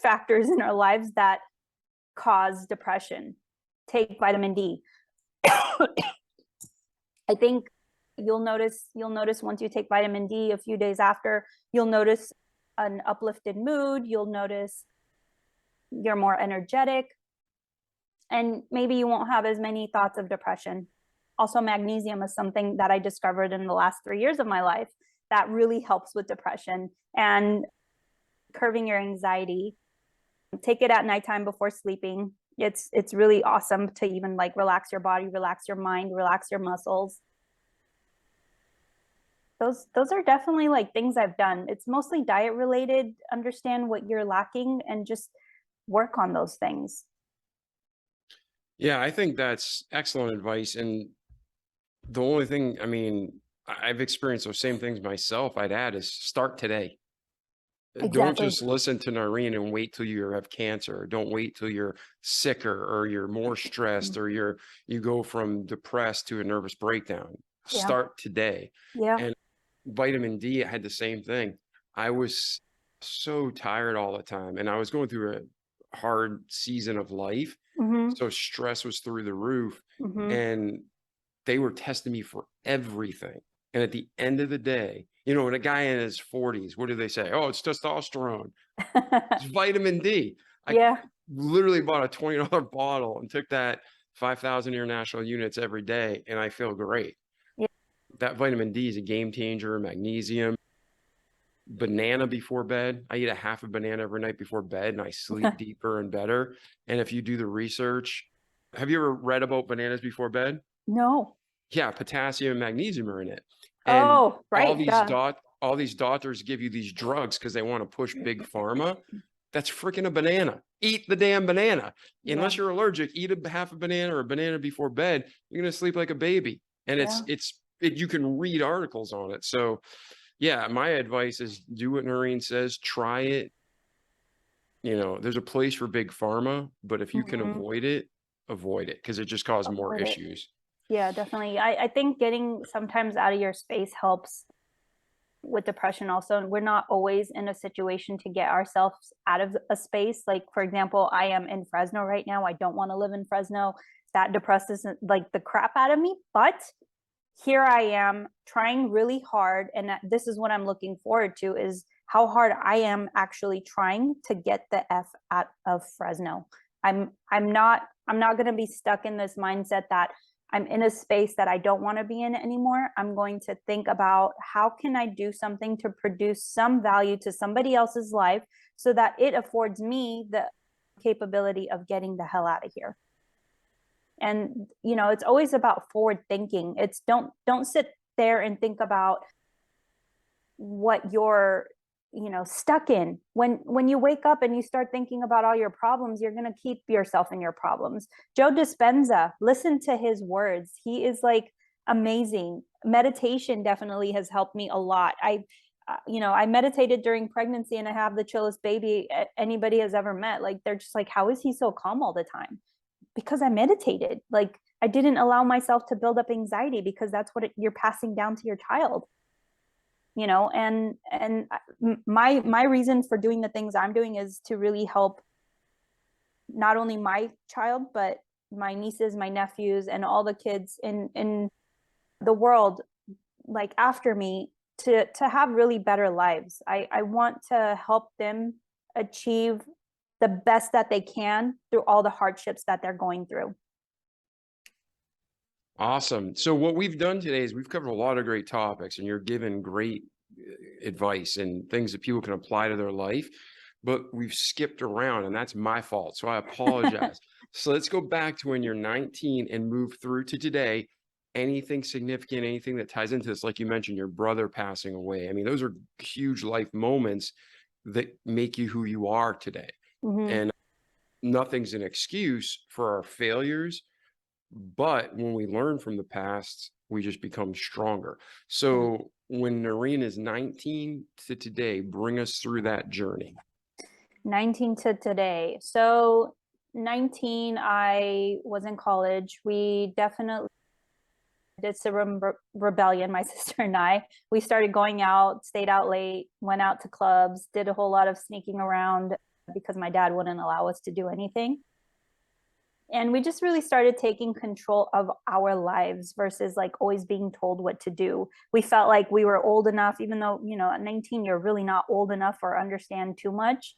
factors in our lives that cause depression. Take vitamin D. I think you'll notice once you take vitamin D a few days after, you'll notice an uplifted mood. You'll notice you're more energetic, and maybe you won't have as many thoughts of depression. Also, magnesium is something that I discovered in the last 3 years of my life that really helps with depression and curbing your anxiety. Take it at nighttime before sleeping. It's really awesome to even like relax your body, relax your mind, relax your muscles. Those are definitely like things I've done. It's mostly diet related. Understand what you're lacking and just work on those things. Yeah, I think that's excellent advice. And the only thing, I mean, I've experienced those same things myself. I'd add is start today. Don't Exactly. just listen to Noreen and wait till you have cancer. Don't wait till you're sicker or you're more stressed or you go from depressed to a nervous breakdown. Yeah. Start today. Yeah. And vitamin D, I had the same thing. I was so tired all the time and I was going through a hard season of life. Mm-hmm. So stress was through the roof Mm-hmm. and they were testing me for everything. And at the end of the day, you know, when a guy in his 40s, what do they say? Oh, it's testosterone. It's vitamin D. I Yeah. literally bought a $20 bottle and took that 5,000 international units every day, and I feel great. Yeah. That vitamin D is a game changer. Magnesium, banana before bed. I eat a half a banana every night before bed, and I sleep deeper and better. And if you do the research, have you ever read about bananas before bed? No. Yeah, potassium and magnesium are in it. And Oh, all right. these Yeah. dot all these doctors give you these drugs because they want to push big pharma. That's freaking a banana. Eat the damn banana. Yeah. Unless you're allergic, eat a half a banana or a banana before bed. You're gonna sleep like a baby. And Yeah. you can read articles on it. So yeah, my advice is do what Noreen says, try it. You know, there's a place for big pharma, but if you can Mm-hmm. avoid it because it just causes more Avoid it. issues. Yeah, definitely. I think getting sometimes out of your space helps with depression also. We're not always in a situation to get ourselves out of a space. Like, for example, I am in Fresno right now. I don't want to live in Fresno. That depresses like the crap out of me. But here I am trying really hard. And this is what I'm looking forward to is how hard I am actually trying to get the F out of Fresno. I'm not going to be stuck in this mindset that I'm in a space that I don't want to be in anymore. I'm going to think about how can I do something to produce some value to somebody else's life so that it affords me the capability of getting the hell out of here. And you know, it's always about forward thinking. It's don't sit there and think about what you're, you know, stuck in. When you wake up and you start thinking about all your problems, you're going to keep yourself in your problems. Joe Dispenza, listen to his words. He is like amazing. Meditation definitely has helped me a lot. You know, I meditated during pregnancy and I have the chillest baby anybody has ever met. Like, they're just like, how is he so calm all the time? Because I meditated. Like, I didn't allow myself to build up anxiety because that's what you're passing down to your child. You know, and my reason for doing the things I'm doing is to really help not only my child but my nieces, my nephews, and all the kids in the world like after me to have really better lives. I want to help them achieve the best that they can through all the hardships that they're going through. Awesome. So what we've done today is we've covered a lot of great topics and you're given great advice and things that people can apply to their life, but we've skipped around and that's my fault. So I apologize. So let's go back to when you're 19 and move through to today. Anything significant, anything that ties into this, like you mentioned, your brother passing away. I mean, those are huge life moments that make you who you are today. Mm-hmm. And nothing's an excuse for our failures. But when we learn from the past, we just become stronger. So when Narine is 19 to today, bring us through that journey. 19 to today. So 19, I was in college. We definitely did some rebellion, my sister and I. We started going out, stayed out late, went out to clubs, did a whole lot of sneaking around because my dad wouldn't allow us to do anything. And we just really started taking control of our lives versus like always being told what to do. We felt like we were old enough, even though, you know, at 19, you're really not old enough or understand too much,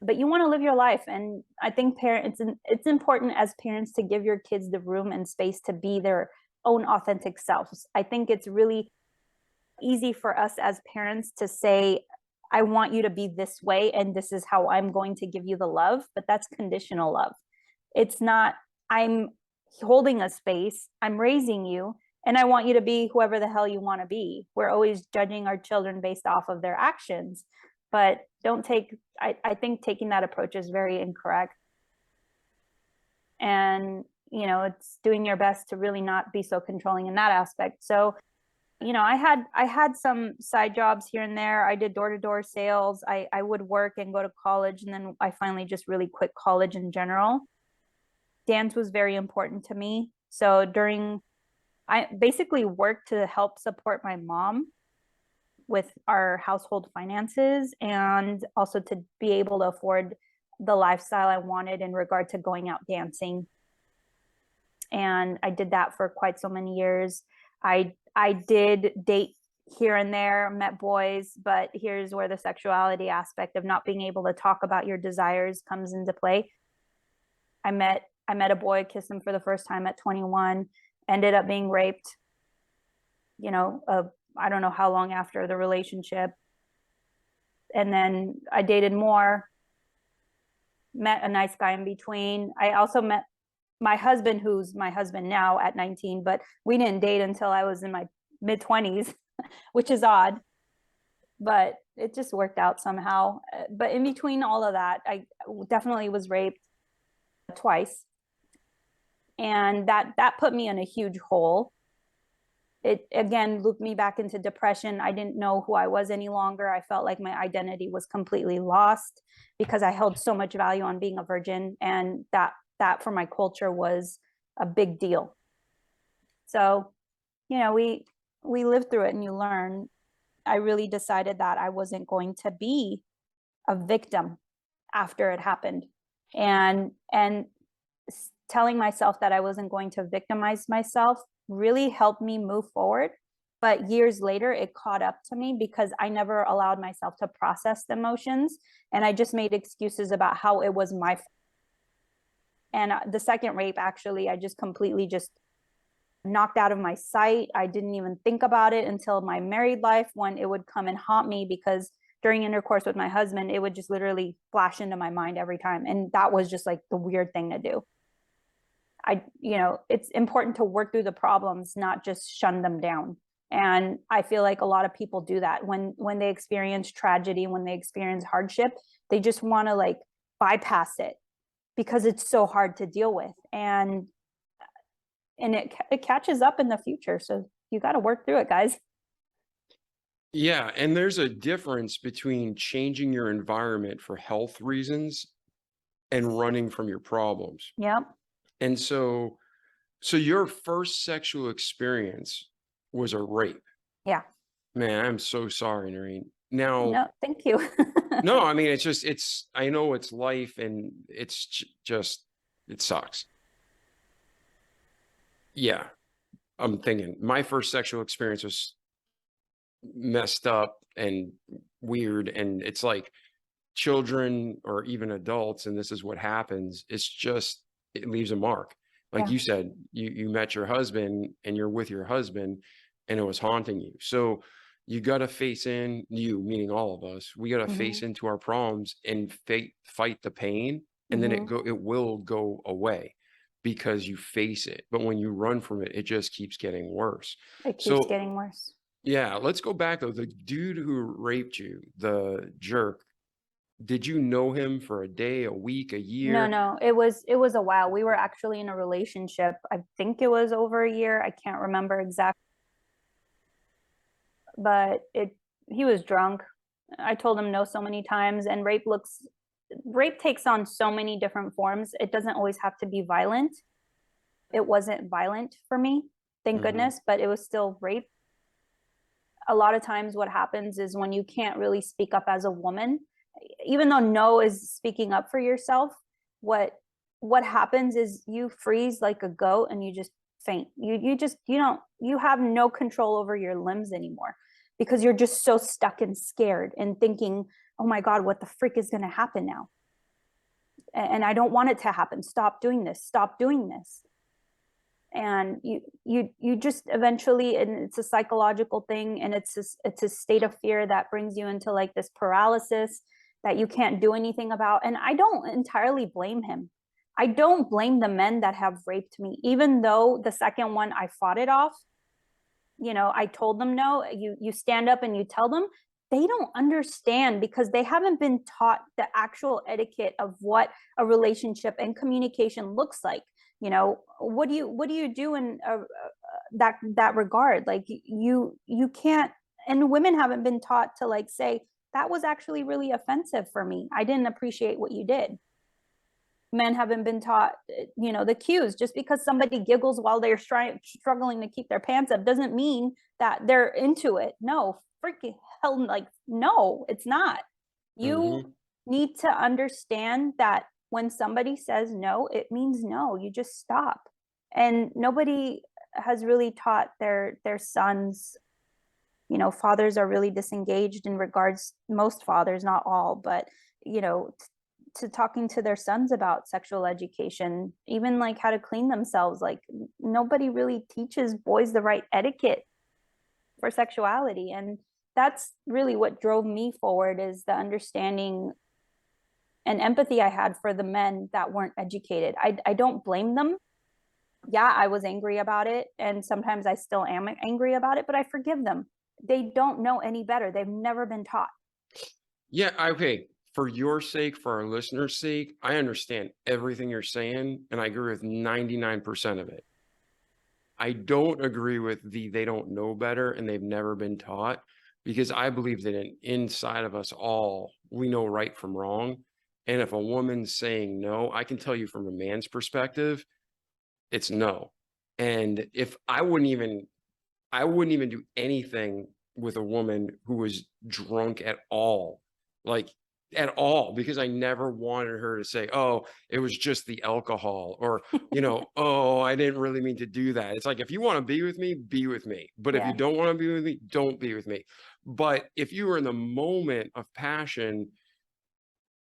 but you want to live your life. And I think it's important as parents to give your kids the room and space to be their own authentic selves. I think it's really easy for us as parents to say, I want you to be this way, and this is how I'm going to give you the love, but that's conditional love. It's not, I'm holding a space, I'm raising you, and I want you to be whoever the hell you want to be. We're always judging our children based off of their actions, but I think taking that approach is very incorrect. And, it's doing your best to really not be so controlling in that aspect. So, I had some side jobs here and there. I did door-to-door sales. I would work and go to college, and then I finally just really quit college in general. Dance was very important to me. So I basically worked to help support my mom with our household finances, and also to be able to afford the lifestyle I wanted in regard to going out dancing. And I did that for quite so many years. I did date here and there, met boys, but here's where the sexuality aspect of not being able to talk about your desires comes into play. I met a boy, kissed him for the first time at 21, ended up being raped, I don't know how long after the relationship. And then I dated more, met a nice guy in between. I also met my husband, who's my husband now, at 19, but we didn't date until I was in my mid 20s, which is odd, but it just worked out somehow. But in between all of that, I definitely was raped twice. And that put me in a huge hole. It again looped me back into depression. I didn't know who I was any longer. I felt like my identity was completely lost because I held so much value on being a virgin, and that for my culture was a big deal. So, we live through it and you learn. I really decided that I wasn't going to be a victim after it happened. And telling myself that I wasn't going to victimize myself really helped me move forward. But years later, it caught up to me because I never allowed myself to process the emotions. And I just made excuses about how it was my fault. And the second rape, actually, I just completely just knocked out of my sight. I didn't even think about it until my married life, when it would come and haunt me, because during intercourse with my husband, it would just literally flash into my mind every time. And that was just like the weird thing to do. It's important to work through the problems, not just shun them down. And I feel like a lot of people do that when they experience tragedy, when they experience hardship, they just want to like bypass it because it's so hard to deal with. And it catches up in the future. So you got to work through it, guys. Yeah. And there's a difference between changing your environment for health reasons and running from your problems. Yep. And so your first sexual experience was a rape. Yeah. Man, I'm so sorry, Noreen. Now, No, thank you. no, I mean, I know it's life, and it's just, it sucks. Yeah. I'm thinking my first sexual experience was messed up and weird. And it's like children or even adults, and this is what happens. It leaves a mark. Like Yeah. you said, you met your husband and you're with your husband and it was haunting you. So you got to face in, you meaning all of us, we got to face into our problems and fight the pain. And then it will go away because you face it. But when you run from it, it just keeps getting worse. It keeps So getting worse. yeah, let's go back though. The dude who raped you, the jerk, did you know him for a day, a week, a year? No, it was a while. We were actually in a relationship. I think it was over a year. I can't remember exactly. But he was drunk. I told him no so many times, and rape takes on so many different forms. It doesn't always have to be violent. It wasn't violent for me, thank goodness, but it was still rape. A lot of times what happens is when you can't really speak up as a woman, even though no is speaking up for yourself, what happens is you freeze like a goat and you just faint. You have no control over your limbs anymore because you're just so stuck and scared and thinking, oh my God, what the frick is going to happen now? And I don't want it to happen. Stop doing this. Stop doing this. And you just eventually, and it's a psychological thing, and it's a state of fear that brings you into like this paralysis that you can't do anything about. And I don't entirely blame him. I don't blame the men that have raped me, even though the second one I fought it off. I told them no. You stand up and you tell them. they don't understand because they haven't been taught the actual etiquette of what a relationship and communication looks like. You know, what do you do in that regard? Like you can't, and women haven't been taught to like say, that was actually really offensive for me. I didn't appreciate what you did. Men haven't been taught, you know, the cues. Just because somebody giggles while they're struggling to keep their pants up doesn't mean that they're into it. No, freaking hell, like, no, it's not. You need to understand that when somebody says no, it means no. You just stop. And nobody has really taught their sons. You know, fathers are really disengaged in regards, most fathers, not all, but, you know, to talking to their sons about sexual education, even like how to clean themselves. Like, nobody really teaches boys the right etiquette for sexuality. And that's really what drove me forward, is the understanding and empathy I had for the men that weren't educated. I don't blame them. Yeah, I was angry about it, and sometimes I still am angry about it, but I forgive them. They don't know any better. They've never been taught. Yeah, okay. For your sake, for our listeners' sake, I understand everything you're saying, and I agree with 99% of it. I don't agree with they don't know better and they've never been taught, because I believe that inside of us all, we know right from wrong. And if a woman's saying no, I can tell you from a man's perspective, it's no. And if I wouldn't even do anything with a woman who was drunk at all, like at all, because I never wanted her to say, oh, it was just the alcohol, or, you know, oh, I didn't really mean to do that. It's like, if you want to be with me, be with me. But if you don't want to be with me, don't be with me. But if you were in the moment of passion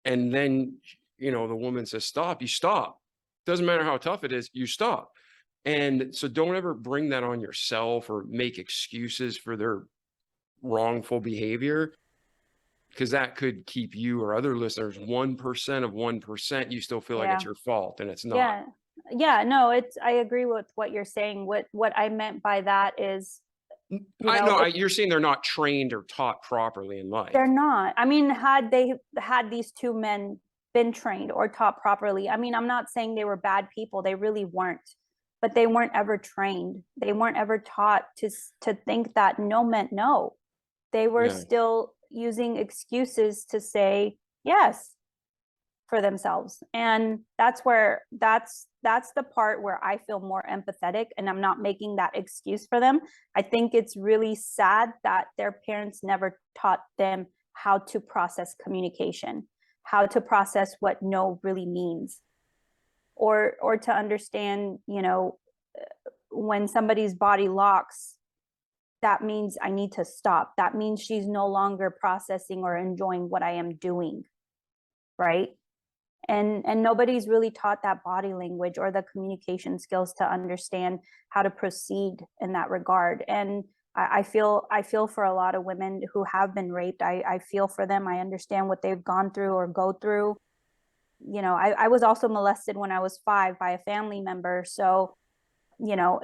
and then, you know, the woman says, stop, you stop. Doesn't matter how tough it is, you stop. And so don't ever bring that on yourself or make excuses for their wrongful behavior, because that could keep you or other listeners 1% of 1%. You still feel like it's your fault, and it's not. No, I agree with what you're saying. What I meant by that is, You're saying they're not trained or taught properly in life. They're not. I mean, had these two men been trained or taught properly, I mean, I'm not saying they were bad people. They really weren't. But they weren't ever trained. They weren't ever taught to think that no meant no. They were still using excuses to say yes for themselves. And that's the part where I feel more empathetic, and I'm not making that excuse for them. I think it's really sad that their parents never taught them how to process communication, how to process what no really means, or to understand, you know, when somebody's body locks, that means I need to stop. That means she's no longer processing or enjoying what I am doing, right? And nobody's really taught that body language or the communication skills to understand how to proceed in that regard. And I feel for a lot of women who have been raped. I feel for them. I understand what they've gone through or go through. You know, I was also molested when I was 5 by a family member. So, you know,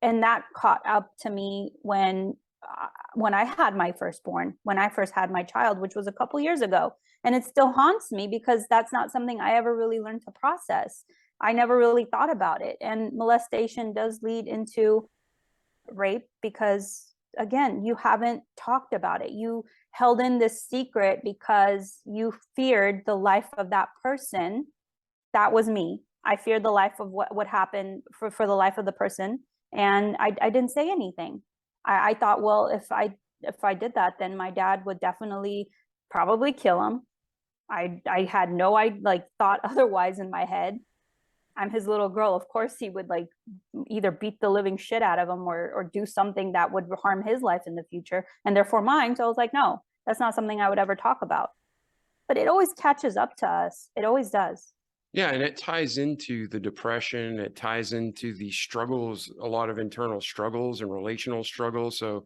and that caught up to me when I had my firstborn, when I first had my child, which was a couple years ago. And it still haunts me because that's not something I ever really learned to process. I never really thought about it. And molestation does lead into rape because, again, you haven't talked about it. You held in this secret because you feared the life of that person. That was me. I feared the life of what happened for the life of the person. And I didn't say anything. I thought, well, if I did that, then my dad would definitely probably kill him. I had no, thought otherwise in my head. I'm his little girl. Of course he would like either beat the living shit out of him or do something that would harm his life in the future, and therefore mine. So I was like, no, that's not something I would ever talk about. But it always catches up to us. It always does. Yeah, and it ties into the depression. It ties into the struggles, a lot of internal struggles and relational struggles. So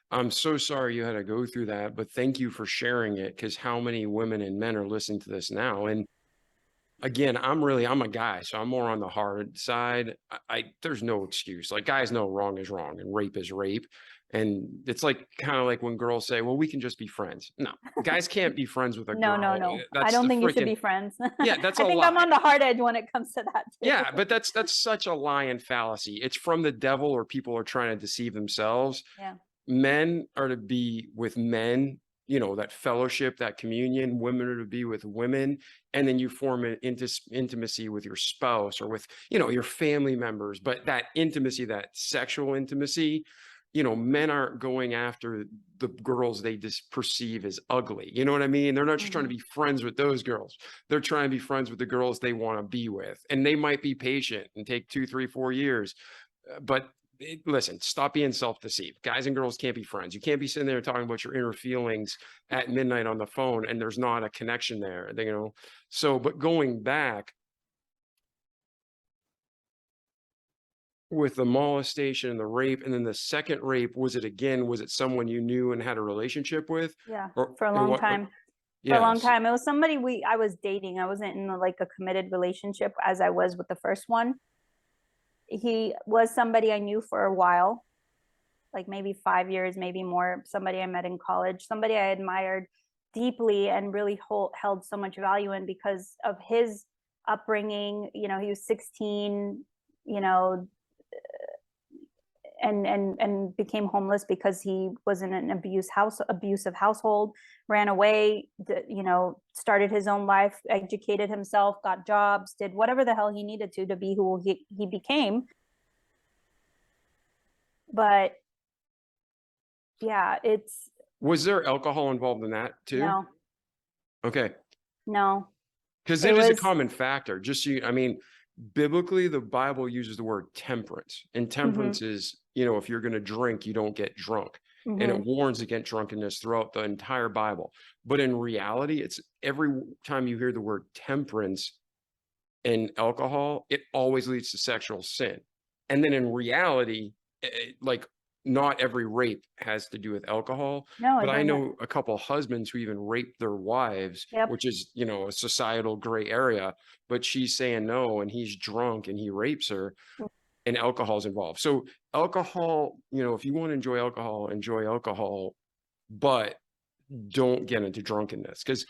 I'm so sorry you had to go through that, but thank you for sharing it, because how many women and men are listening to this now? And again, I'm a guy, so I'm more on the hard side. There's no excuse. Like, guys know wrong is wrong and rape is rape. And it's like kind of like when girls say, well, we can just be friends. No, guys can't be friends with a No, no, girl. no. I That's don't the think you should freaking, be friends. yeah, that's I a think I'm lie. on the hard edge when it comes to that too. Yeah, but that's such a lie and fallacy. It's from the devil, or people are trying to deceive themselves. Yeah. Men are to be with men, that fellowship, that communion. Women are to be with women, and then you form an intimacy with your spouse or with, your family members. But that intimacy, that sexual intimacy, men aren't going after the girls they just perceive as ugly. You know what I mean? They're not just trying to be friends with those girls. They're trying to be friends with the girls they want to be with. And they might be patient and take 2, 3, 4 years. But listen, stop being self-deceived. Guys and girls can't be friends. You can't be sitting there talking about your inner feelings at midnight on the phone and there's not a connection there. So, but going back with the molestation and the rape, and then the second rape, was it someone you knew and had a relationship with? Yeah. Or For a long time. For a long Yes. time. It was somebody I was dating. I wasn't in like a committed relationship as I was with the first one. He was somebody I knew for a while, like maybe 5 years, maybe more. Somebody I met in college, somebody I admired deeply and really held so much value in because of his upbringing. He was 16, and became homeless because he was in an abusive household, ran away, started his own life, educated himself, got jobs, did whatever the hell he needed to be who he became. But yeah, Was there alcohol involved in that too? No. Okay. No. Because it is a common factor. Biblically, the Bible uses the word temperance, and temperance is, if you're going to drink, you don't get drunk. And it warns against drunkenness throughout the entire Bible. But in reality, it's every time you hear the word temperance and alcohol, it always leads to sexual sin. And then in reality, like, not every rape has to do with alcohol. No, but I know a couple of husbands who even rape their wives, which is, a societal gray area, but she's saying no, and he's drunk and he rapes her, and alcohol is involved. So alcohol, if you want to enjoy alcohol, but don't get into drunkenness, because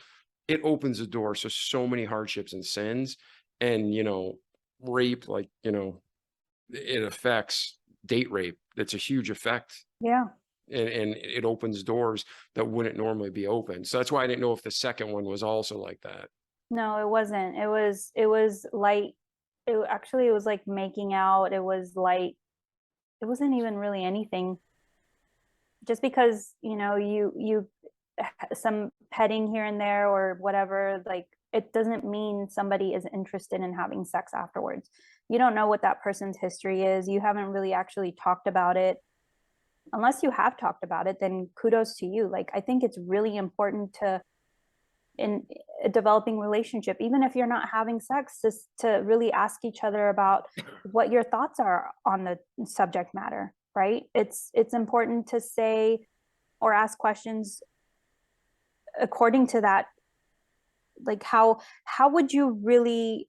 it opens the door to so many hardships and sins. And, rape, like, it affects date rape. That's a huge effect. Yeah. And it opens doors that wouldn't normally be open. So that's why I didn't know if the second one was also like that. No, it wasn't. It was light. It was like making out. It was light. It wasn't even really anything. Just because, you some petting here and there or whatever, like, it doesn't mean somebody is interested in having sex afterwards. You don't know what that person's history is. You haven't really actually talked about it. Unless you have talked about it, then kudos to you. Like, I think it's really important in a developing relationship, even if you're not having sex, just to really ask each other about what your thoughts are on the subject matter, right? It's important to say or ask questions according to that. Like, how would you really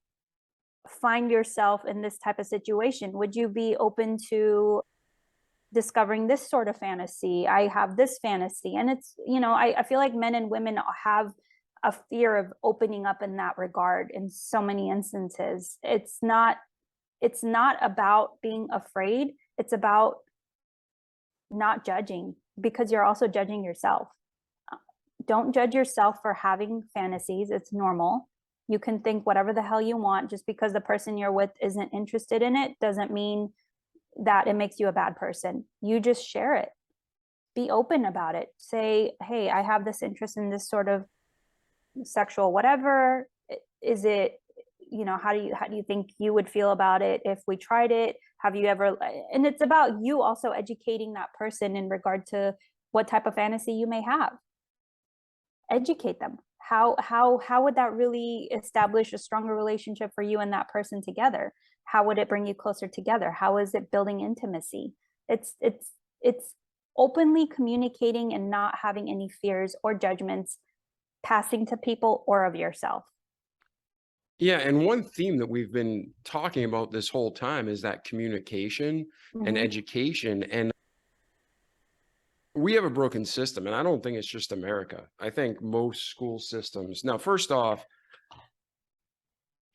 find yourself in this type of situation? Would you be open to discovering this sort of fantasy? I have this fantasy. And it's, I feel like men and women have a fear of opening up in that regard in so many instances. It's not about being afraid. It's about not judging, because you're also judging yourself. Don't judge yourself for having fantasies. It's normal. You can think whatever the hell you want. Just because the person you're with isn't interested in it doesn't mean that it makes you a bad person. You just share it. Be open about it. Say, hey, I have this interest in this sort of sexual whatever. Is it, how do you think you would feel about it if we tried it? Have you ever? And it's about you also educating that person in regard to what type of fantasy you may have. Educate them. How would that really establish a stronger relationship for you and that person together? How would it bring you closer together? How is it building intimacy? It's openly communicating and not having any fears or judgments passing to people or of yourself. Yeah, and one theme that we've been talking about this whole time is that communication and education. And we have a broken system, and I don't think it's just America. I think most school systems. Now, first off,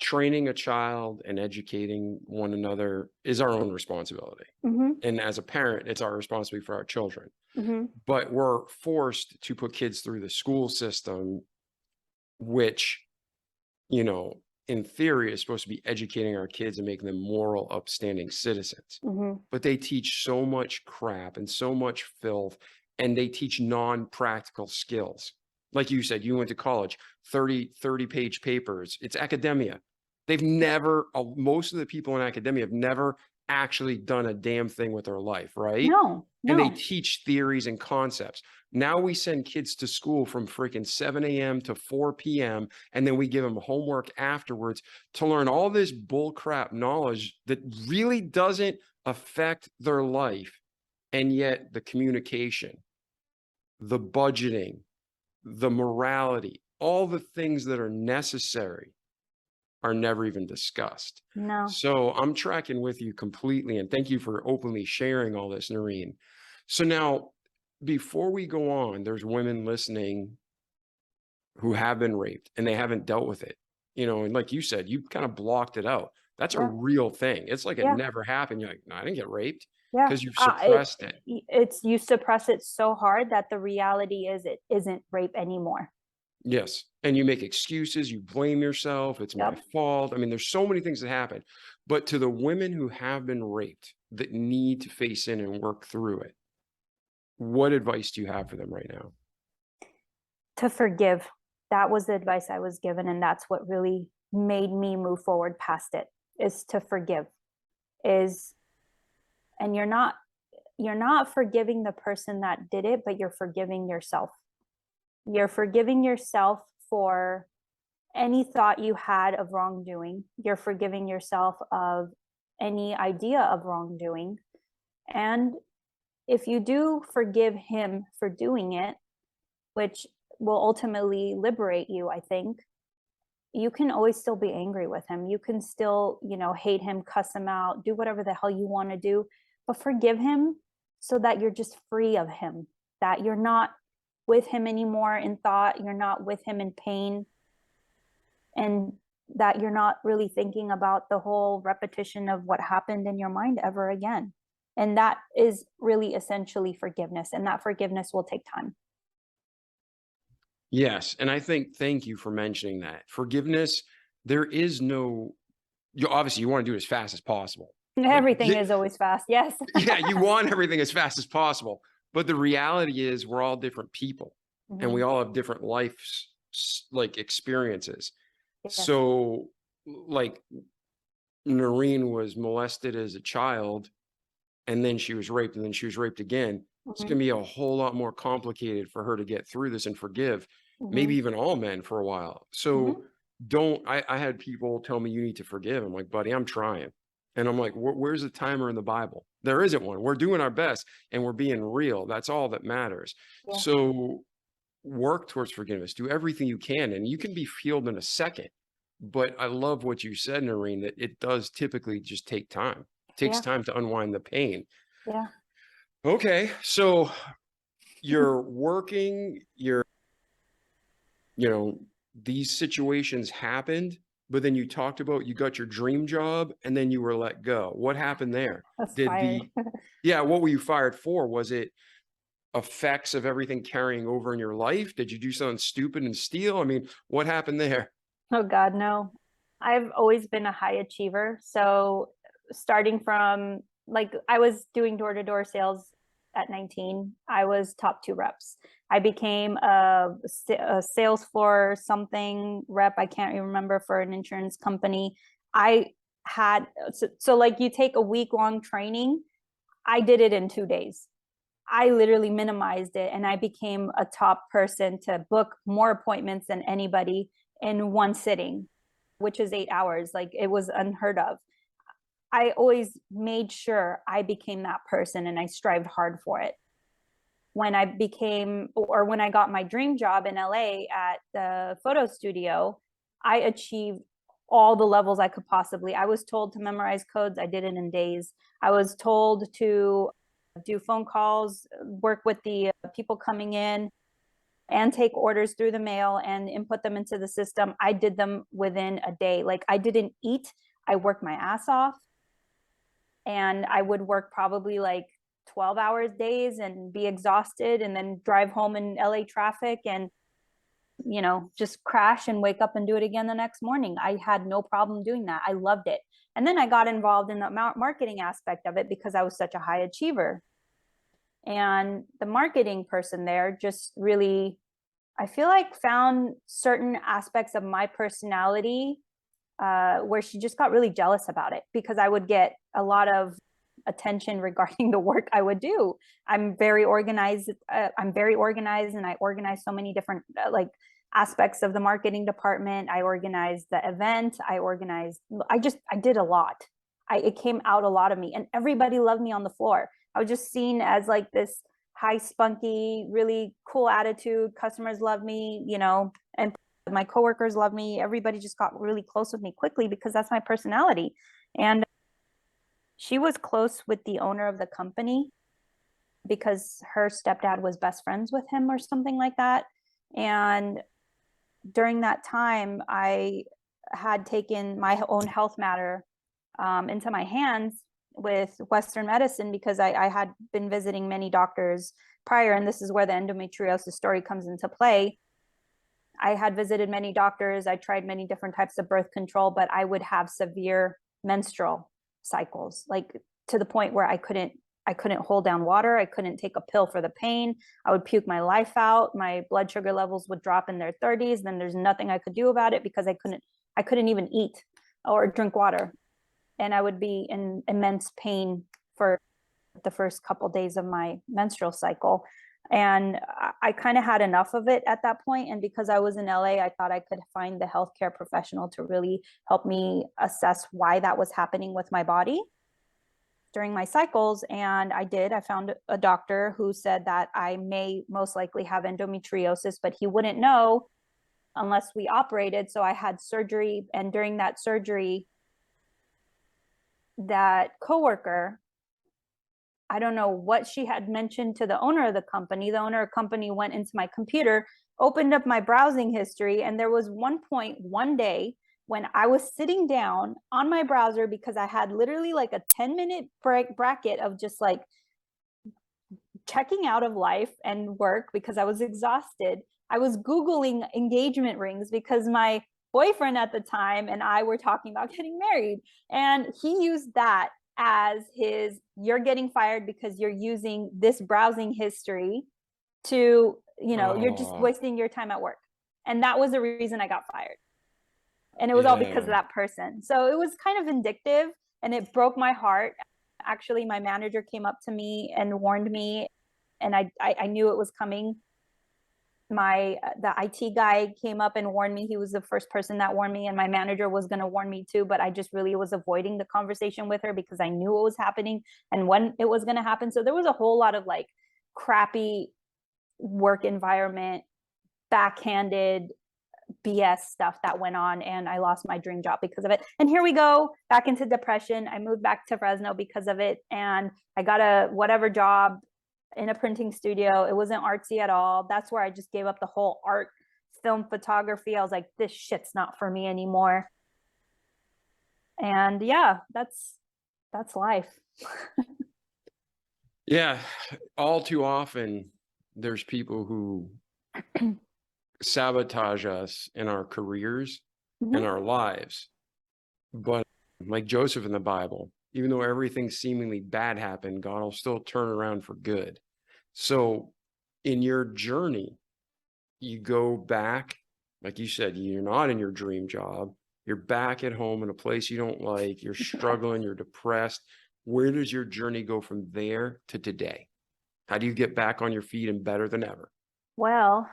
training a child and educating one another is our own responsibility. And as a parent, it's our responsibility for our children. But we're forced to put kids through the school system, which, you know, in theory is supposed to be educating our kids and making them moral, upstanding citizens. But they teach so much crap and so much filth, and they teach non-practical skills. Like you said, you went to college, 30-page papers. It's academia. They've never, most of the people in academia have never actually done a damn thing with their life, right? No, And they no. teach theories and concepts. Now we send kids to school from freaking 7 a.m. to 4 p.m. and then we give them homework afterwards to learn all this bullcrap knowledge that really doesn't affect their life. And yet the communication, the budgeting, the morality, all the things that are necessary are never even discussed. No. So I'm tracking with you completely. And thank you for openly sharing all this, Noreen. So now, before we go on, there's women listening who have been raped and they haven't dealt with it. You know, and like you said, you kind of blocked it out. That's a real thing. It's like it never happened. You're like, no, I didn't get raped because you've suppressed it. It's you suppress it so hard that the reality is it isn't rape anymore. Yes. And you make excuses, you blame yourself, it's my fault. I mean, there's so many things that happen. But to the women who have been raped that need to face in and work through it, what advice do you have for them right now? To forgive. That was the advice I was given, and that's what really made me move forward past it, is to forgive. And you're not forgiving the person that did it, but you're forgiving yourself. You're forgiving yourself for any thought you had of wrongdoing. You're forgiving yourself of any idea of wrongdoing. And if you do forgive him for doing it, which will ultimately liberate you, I think, you can always still be angry with him. You can still, hate him, cuss him out, do whatever the hell you want to do, but forgive him so that you're just free of him, that you're not with him anymore in thought, you're not with him in pain, and that you're not really thinking about the whole repetition of what happened in your mind ever again. And that is really essentially forgiveness, and that forgiveness will take time. Yes. And I think, thank you for mentioning that. Forgiveness, there is no, obviously you want to do it as fast as possible. Everything is always fast. Yes. Yeah, you want everything as fast as possible. But the reality is we're all different people and we all have different life experiences. Yes. So like Noreen was molested as a child and then she was raped and then she was raped again. It's going to be a whole lot more complicated for her to get through this and forgive maybe even all men for a while. So I had people tell me you need to forgive. I'm like, buddy, I'm trying. And I'm like, where's the timer in the Bible? There isn't one. We're doing our best and we're being real. That's all that matters. Yeah. So work towards forgiveness. Do everything you can and you can be healed in a second. But I love what you said, Noreen, that it does typically just take time. It takes time to unwind the pain. Yeah. Okay. So you're working, these situations happened, but then you talked about you got your dream job and then you were let go. What happened there? What were you fired for? Was it effects of everything carrying over in your life? Did you do something stupid and steal? I mean, what happened there? Oh God, no. I've always been a high achiever. So starting from I was doing door-to-door sales at 19. I was top 2 reps. I became a sales floor something rep. I can't even remember, for an insurance company. I had, so you take a week-long training. I did it in 2 days. I literally minimized it and I became a top person to book more appointments than anybody in one sitting, which is 8 hours. It was unheard of. I always made sure I became that person and I strived hard for it. When I got my dream job in LA at the photo studio, I achieved all the levels I could possibly. I was told to memorize codes. I did it in days. I was told to do phone calls, work with the people coming in, and take orders through the mail and input them into the system. I did them within a day. Like, I didn't eat. I worked my ass off, and I would work probably like 12 hours days and be exhausted, and then drive home in LA traffic and, you know, just crash and wake up and do it again the next morning. I had no problem doing that. I loved it. And then I got involved in the marketing aspect of it because I was such a high achiever. And the marketing person there just really, I feel like, found certain aspects of my personality where she just got really jealous about it, because I would get a lot of attention regarding the work I would do. I'm very organized. And I organize so many different like aspects of the marketing department. I organized the event. I did a lot. It came out a lot of me, and everybody loved me on the floor. I was just seen as like this high spunky, really cool attitude. Customers love me, you know, and my coworkers love me. Everybody just got really close with me quickly because that's my personality. And she was close with the owner of the company because her stepdad was best friends with him or something like that. And during that time, I had taken my own health matter into my hands with Western medicine, because I had been visiting many doctors prior. And this is where the endometriosis story comes into play. I had visited many doctors. I tried many different types of birth control, but I would have severe menstrual cycles, like to the point where I couldn't hold down water. I couldn't take a pill for the pain. I would puke my life out. My blood sugar levels would drop in their 30s. Then there's nothing I could do about it because I couldn't even eat or drink water. And I would be in immense pain for the first couple days of my menstrual cycle. And I kind of had enough of it at that point. And because I was in LA, I thought I could find the healthcare professional to really help me assess why that was happening with my body during my cycles. And I did. I found a doctor who said that I may most likely have endometriosis, but he wouldn't know unless we operated. So I had surgery. And during that surgery, that coworker, I don't know what she had mentioned to the owner of the company. The owner of the company went into my computer, opened up my browsing history, and there was one point one day when I was sitting down on my browser, because I had literally like a 10-minute bracket of just like checking out of life and work because I was exhausted. I was Googling engagement rings because my boyfriend at the time and I were talking about getting married. And he used that as his, you're getting fired because you're using this browsing history to, you know, you're just wasting your time at work. And that was the reason I got fired. And it was all because of that person. So it was kind of vindictive, and it broke my heart. Actually, my manager came up to me and warned me, and I knew it was coming. The IT guy came up and warned me. He was the first person that warned me, and my manager was going to warn me too, but I just really was avoiding the conversation with her because I knew what was happening and when it was going to happen. So there was a whole lot of like crappy work environment, backhanded BS stuff that went on, and I lost my dream job because of it. And here we go back into depression. I moved back to Fresno because of it, and I got a whatever job in a printing studio. It wasn't artsy at all. That's where I just gave up the whole art, film photography. I was like, this shit's not for me anymore. And yeah, that's life. Yeah, all too often there's people who sabotage us in our careers and our lives. But like Joseph in the Bible, even though everything seemingly bad happened, God will still turn around for good. So in your journey, you go back, like you said, you're not in your dream job. You're back at home in a place you don't like. You're struggling. You're depressed. Where does your journey go from there to today? How do you get back on your feet and better than ever? Well,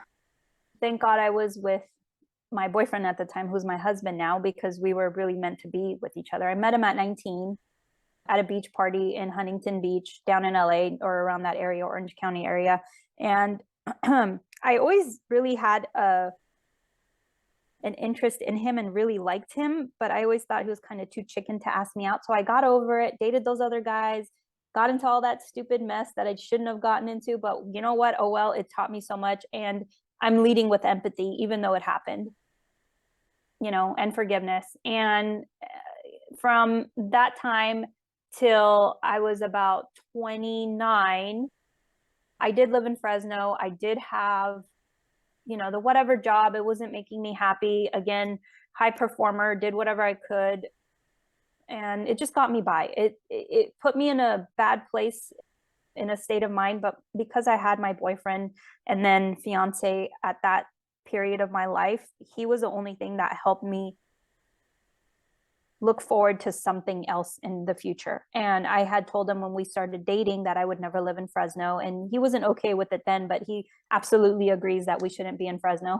thank God I was with my boyfriend at the time, who's my husband now, because we were really meant to be with each other. I met him at 19 at a beach party in Huntington Beach down in LA, or around that area, Orange County area. And I always really had an interest in him and really liked him, but I always thought he was kind of too chicken to ask me out. So I got over it, dated those other guys, got into all that stupid mess that I shouldn't have gotten into. But you know what? Oh, well, it taught me so much. And I'm leading with empathy, even though it happened, and forgiveness. And from that time till I was about 29, I did live in Fresno. I did have, the whatever job. It wasn't making me happy. Again, high performer, did whatever I could. And it just got me by. It put me in a bad place, in a state of mind. But because I had my boyfriend and then fiance at that period of my life, he was the only thing that helped me look forward to something else in the future. And I had told him when we started dating that I would never live in Fresno, and he wasn't okay with it then, but he absolutely agrees that we shouldn't be in Fresno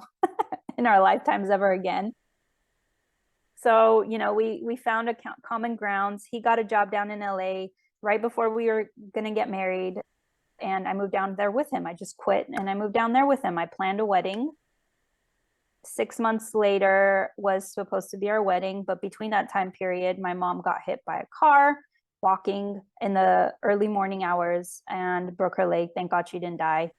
in our lifetimes ever again. So, we found a common grounds. He got a job down in LA right before we were going to get married. And I moved down there with him. I just quit and I moved down there with him. I planned a wedding. 6 months later was supposed to be our wedding. But between that time period, my mom got hit by a car walking in the early morning hours and broke her leg. Thank God she didn't die.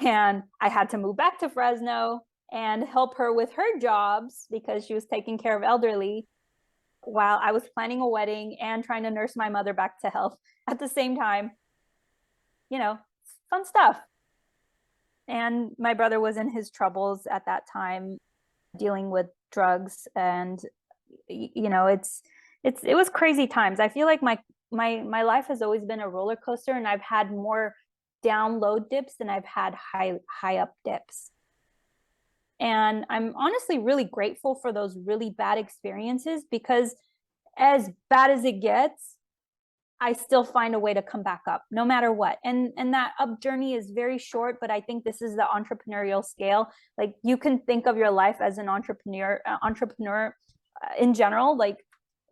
And I had to move back to Fresno and help her with her jobs because she was taking care of elderly while I was planning a wedding and trying to nurse my mother back to health at the same time. Fun stuff. And my brother was in his troubles at that time, dealing with drugs. And, it was crazy times. I feel like my life has always been a roller coaster, and I've had more down low dips than I've had high up dips. And I'm honestly really grateful for those really bad experiences, because as bad as it gets, I still find a way to come back up no matter what. And that up journey is very short, but I think this is the entrepreneurial scale. Like, you can think of your life as an entrepreneur in general. Like,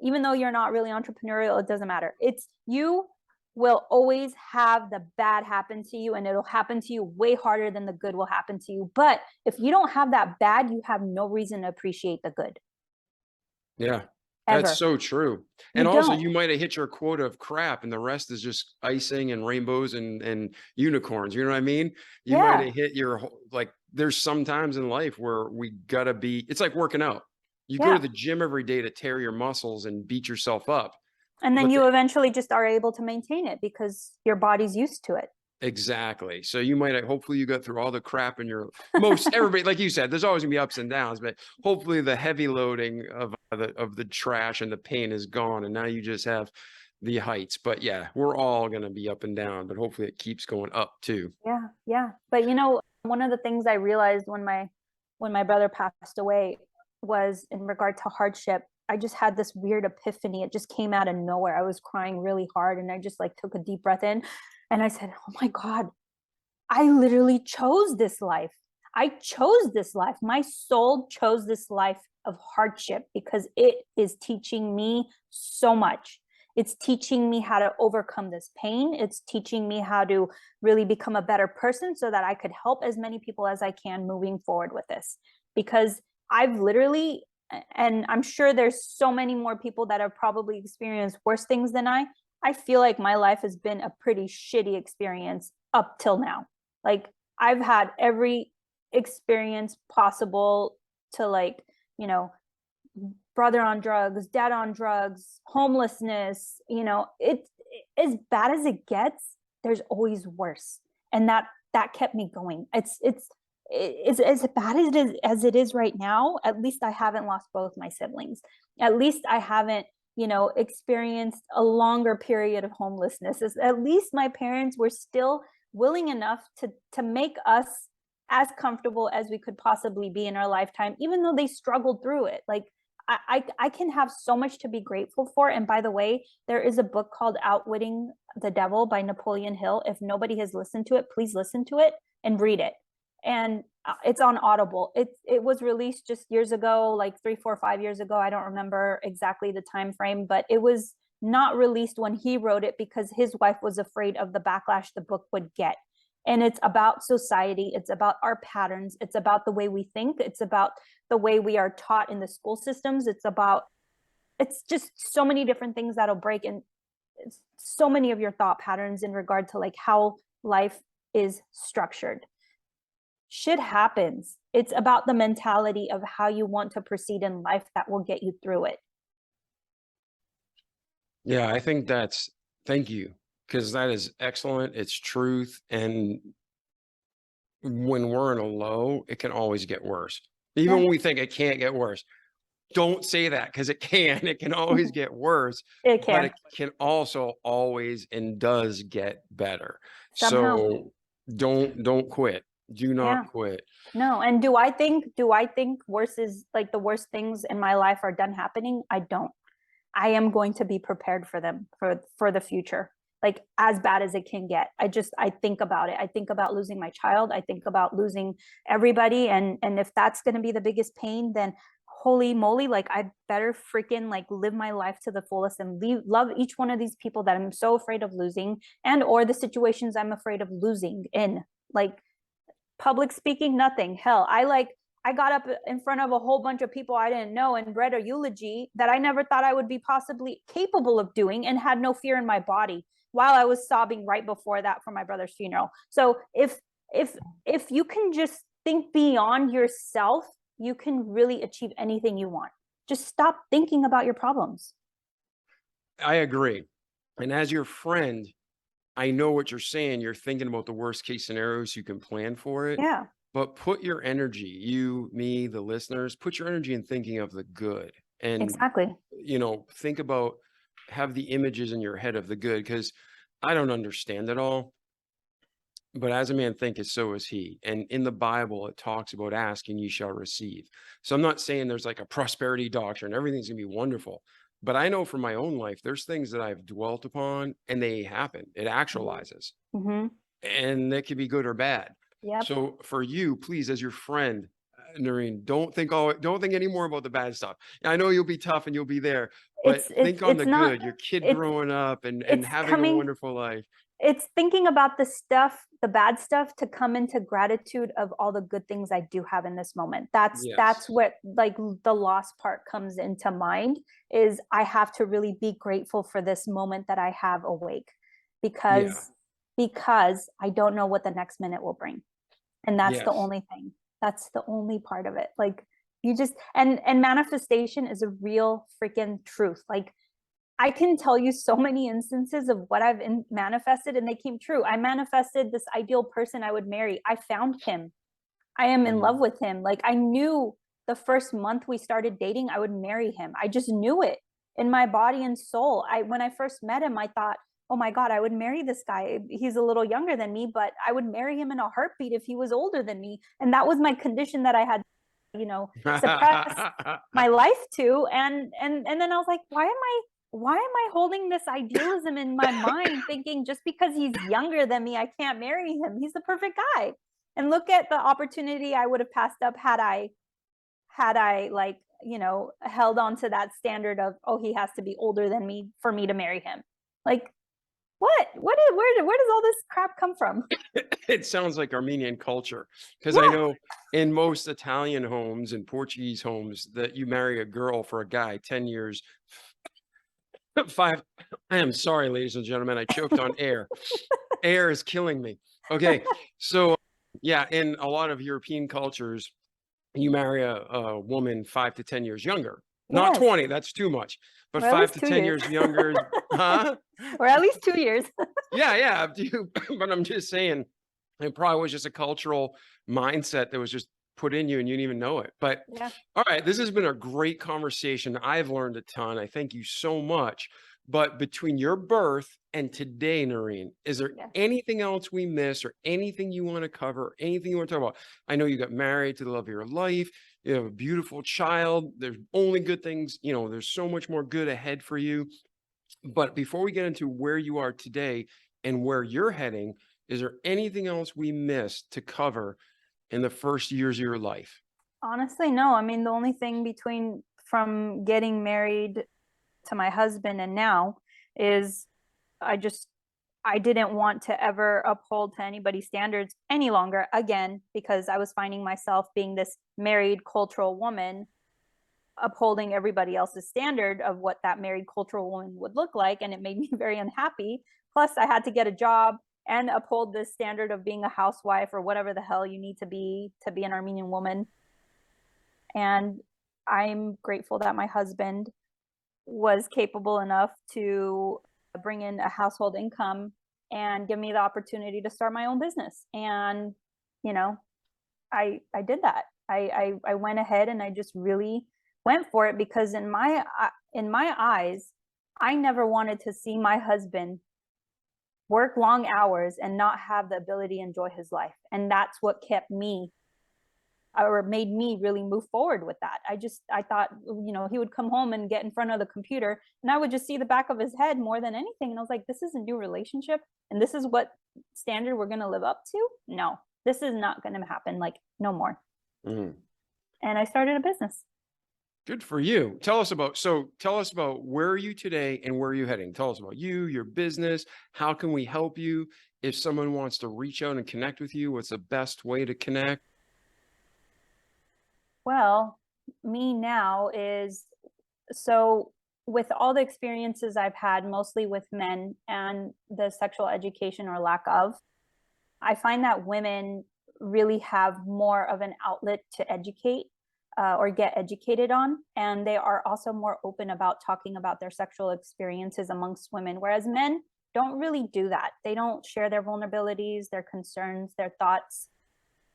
even though you're not really entrepreneurial, it doesn't matter. You will always have the bad happen to you, and it'll happen to you way harder than the good will happen to you. But if you don't have that bad, you have no reason to appreciate the good. Yeah, Ever. that's so true. And also, you might have hit your quota of crap and the rest is just icing and rainbows and unicorns. You know what I mean? You might have hit there's some times in life where it's like working out. You go to the gym every day to tear your muscles and beat yourself up. And then you eventually just are able to maintain it because your body's used to it. Exactly. So you hopefully you got through all the crap in your everybody, like you said, there's always gonna be ups and downs, but hopefully the heavy loading of the trash and the pain is gone. And now you just have the heights. But yeah, we're all going to be up and down, but hopefully it keeps going up too. Yeah. Yeah. But one of the things I realized when my brother passed away was in regard to hardship. I just had this weird epiphany. It just came out of nowhere. I was crying really hard and I just took a deep breath in and I said, oh my God, I literally chose this life. I chose this life. My soul chose this life of hardship because it is teaching me so much. It's teaching me how to overcome this pain. It's teaching me how to really become a better person so that I could help as many people as I can moving forward with this. Because I've literally, and I'm sure there's so many more people that have probably experienced worse things than I feel like my life has been a pretty shitty experience up till now. I've had every experience possible to brother on drugs, dad on drugs, homelessness, it's as bad as it gets, there's always worse. And that kept me going. It's as bad as it is right now. At least I haven't lost both my siblings. At least I haven't, experienced a longer period of homelessness. At least my parents were still willing enough to make us as comfortable as we could possibly be in our lifetime, even though they struggled through it. I can have so much to be grateful for. And by the way, there is a book called Outwitting the Devil by Napoleon Hill. If nobody has listened to it, please listen to it and read it. And it's on Audible. It was released just years ago, 3, 4, 5 years ago. I don't remember exactly the time frame, but it was not released when he wrote it because his wife was afraid of the backlash the book would get. And it's about society. It's about our patterns. It's about the way we think. It's about the way we are taught in the school systems. It's just so many different things that'll break, and so many of your thought patterns in regard to like how life is structured. Shit happens. It's about the mentality of how you want to proceed in life that will get you through it. Yeah, I think thank you, because that is excellent. It's truth. And when we're in a low, it can always get worse. Even when we think it can't get worse. Don't say that, because it can. It can always get worse. It But can. it can also always and does get better. Somehow. So don't quit. Do not quit. No. And do I think worse is like the worst things in my life are done happening? I don't. I am going to be prepared for them for the future, like as bad as it can get. I think about it. I think about losing my child. I think about losing everybody. And if that's going to be the biggest pain, then holy moly, like I better freaking like live my life to the fullest and love each one of these people that I'm so afraid of losing, and or the situations I'm afraid of losing in. Like public speaking, nothing. Hell, I got up in front of a whole bunch of people I didn't know and read a eulogy that I never thought I would be possibly capable of doing, and had no fear in my body while I was sobbing right before that for my brother's funeral. So if you can just think beyond yourself, you can really achieve anything you want. Just stop thinking about your problems. I agree. And as your friend, I know what you're saying. You're thinking about the worst case scenarios. You can plan for it. Yeah. But put your energy, you, me, the listeners, put your energy in thinking of the good. And, exactly. Think about, have the images in your head of the good, because I don't understand it all. But as a man thinketh, so is he. And in the Bible, it talks about asking, ye shall receive. So I'm not saying there's like a prosperity doctrine, everything's going to be wonderful. But I know from my own life, there's things that I've dwelt upon and they happen. It actualizes. Mm-hmm. And that could be good or bad. Yep. So for you, please, as your friend, Noreen, don't think any more about the bad stuff. I know you'll be tough and you'll be there, but think on the good, your kid growing up and having a wonderful life. It's thinking about the bad stuff, to come into gratitude of all the good things I do have in this moment. That's what like the lost part comes into mind, is I have to really be grateful for this moment that I have awake, because I don't know what the next minute will bring. And that's the only thing. That's the only part of it. Like you just, and manifestation is a real freaking truth. Like I can tell you so many instances of what I've manifested and they came true. I manifested this ideal person I would marry. I found him. I am in love with him. Like I knew the first month we started dating, I would marry him. I just knew it in my body and soul. When I first met him, I thought, oh my God, I would marry this guy. He's a little younger than me, but I would marry him in a heartbeat if he was older than me. And that was my condition that I had, suppressed my life to. And then I was like, why am I holding this idealism in my mind, thinking just because he's younger than me, I can't marry him? He's the perfect guy. And look at the opportunity I would have passed up had I like, held on to that standard of, oh, he has to be older than me for me to marry him. Like, where does all this crap come from? It sounds like Armenian culture, because I know in most Italian homes and Portuguese homes that you marry a girl for a guy 10 years. I am sorry, ladies and gentlemen, I choked on air. Air is killing me. Okay. So yeah, in a lot of European cultures, you marry a woman 5 to 10 years younger. Not 20, that's too much. But 5 to 10 years younger. Huh? Or at least 2 years. Yeah. But I'm just saying, it probably was just a cultural mindset that was just put in you and you didn't even know it. But all right, this has been a great conversation. I've learned a ton. I thank you so much. But between your birth and today, Noreen, is there anything else we missed, or anything you want to cover, anything you want to talk about? I know you got married to the love of your life. You have a beautiful child. There's only good things. There's so much more good ahead for you. But before we get into where you are today and where you're heading, is there anything else we missed to cover in the first years of your life? Honestly, no. I mean, the only thing from getting married to my husband and now is I I didn't want to ever uphold to anybody's standards any longer, again, because I was finding myself being this married cultural woman, upholding everybody else's standard of what that married cultural woman would look like. And it made me very unhappy. Plus, I had to get a job and uphold this standard of being a housewife or whatever the hell you need to be an Armenian woman. And I'm grateful that my husband was capable enough to bring in a household income and give me the opportunity to start my own business. And, you know, I did that. I went ahead and I just really went for it, because in my eyes, I never wanted to see my husband work long hours and not have the ability to enjoy his life. And that's what kept me, or made me really move forward with that. I thought, you know, he would come home and get in front of the computer and I would just see the back of his head more than anything. And I was like, this is a new relationship and this is what standard we're going to live up to? No, this is not going to happen. Like, no more. And I started a business. Good for you. Tell us about where are you today and where are you heading? Tell us about you, your business. How can we help you? If someone wants to reach out and connect with you, what's the best way to connect? Well, me now is, so with all the experiences I've had, mostly with men and the sexual education or lack of, I find that women really have more of an outlet to educate or get educated on. And they are also more open about talking about their sexual experiences amongst women, whereas men don't really do that. They don't share their vulnerabilities, their concerns, their thoughts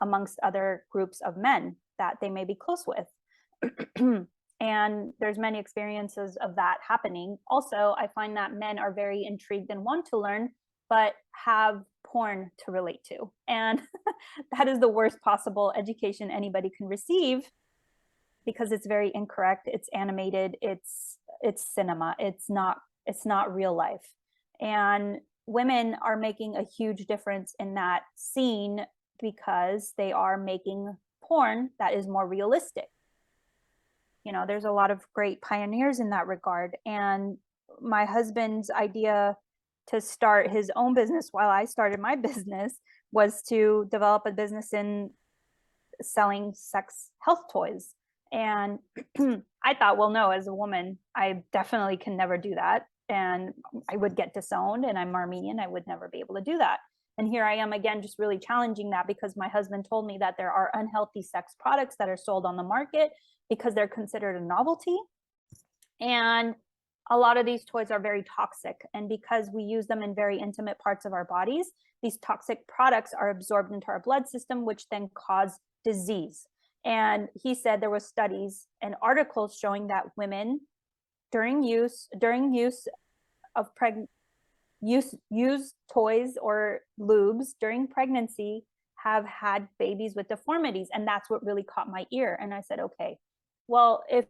amongst other groups of men that they may be close with. And there's many experiences of that happening. Also, I find that men are very intrigued and want to learn, but have porn to relate to. And that is the worst possible education anybody can receive, because it's very incorrect. It's animated. It's cinema. It's not real life. And women are making a huge difference in that scene because they are making porn that is more realistic. You know, there's a lot of great pioneers in that regard. And my husband's idea to start his own business while I started my business was to develop a business in selling sex health toys. And I thought, well, no, as a woman, I definitely can never do that. And I would get disowned, and I'm Armenian. I would never be able to do that. And here I am again, just really challenging that, because my husband told me that there are unhealthy sex products that are sold on the market because they're considered a novelty. And a lot of these toys are very toxic. And because we use them in very intimate parts of our bodies, these toxic products are absorbed into our blood system, which then cause disease. And he said there were studies and articles showing that women during use of use toys or lubes during pregnancy have had babies with deformities. And that's what really caught my ear. And I said, okay, well, if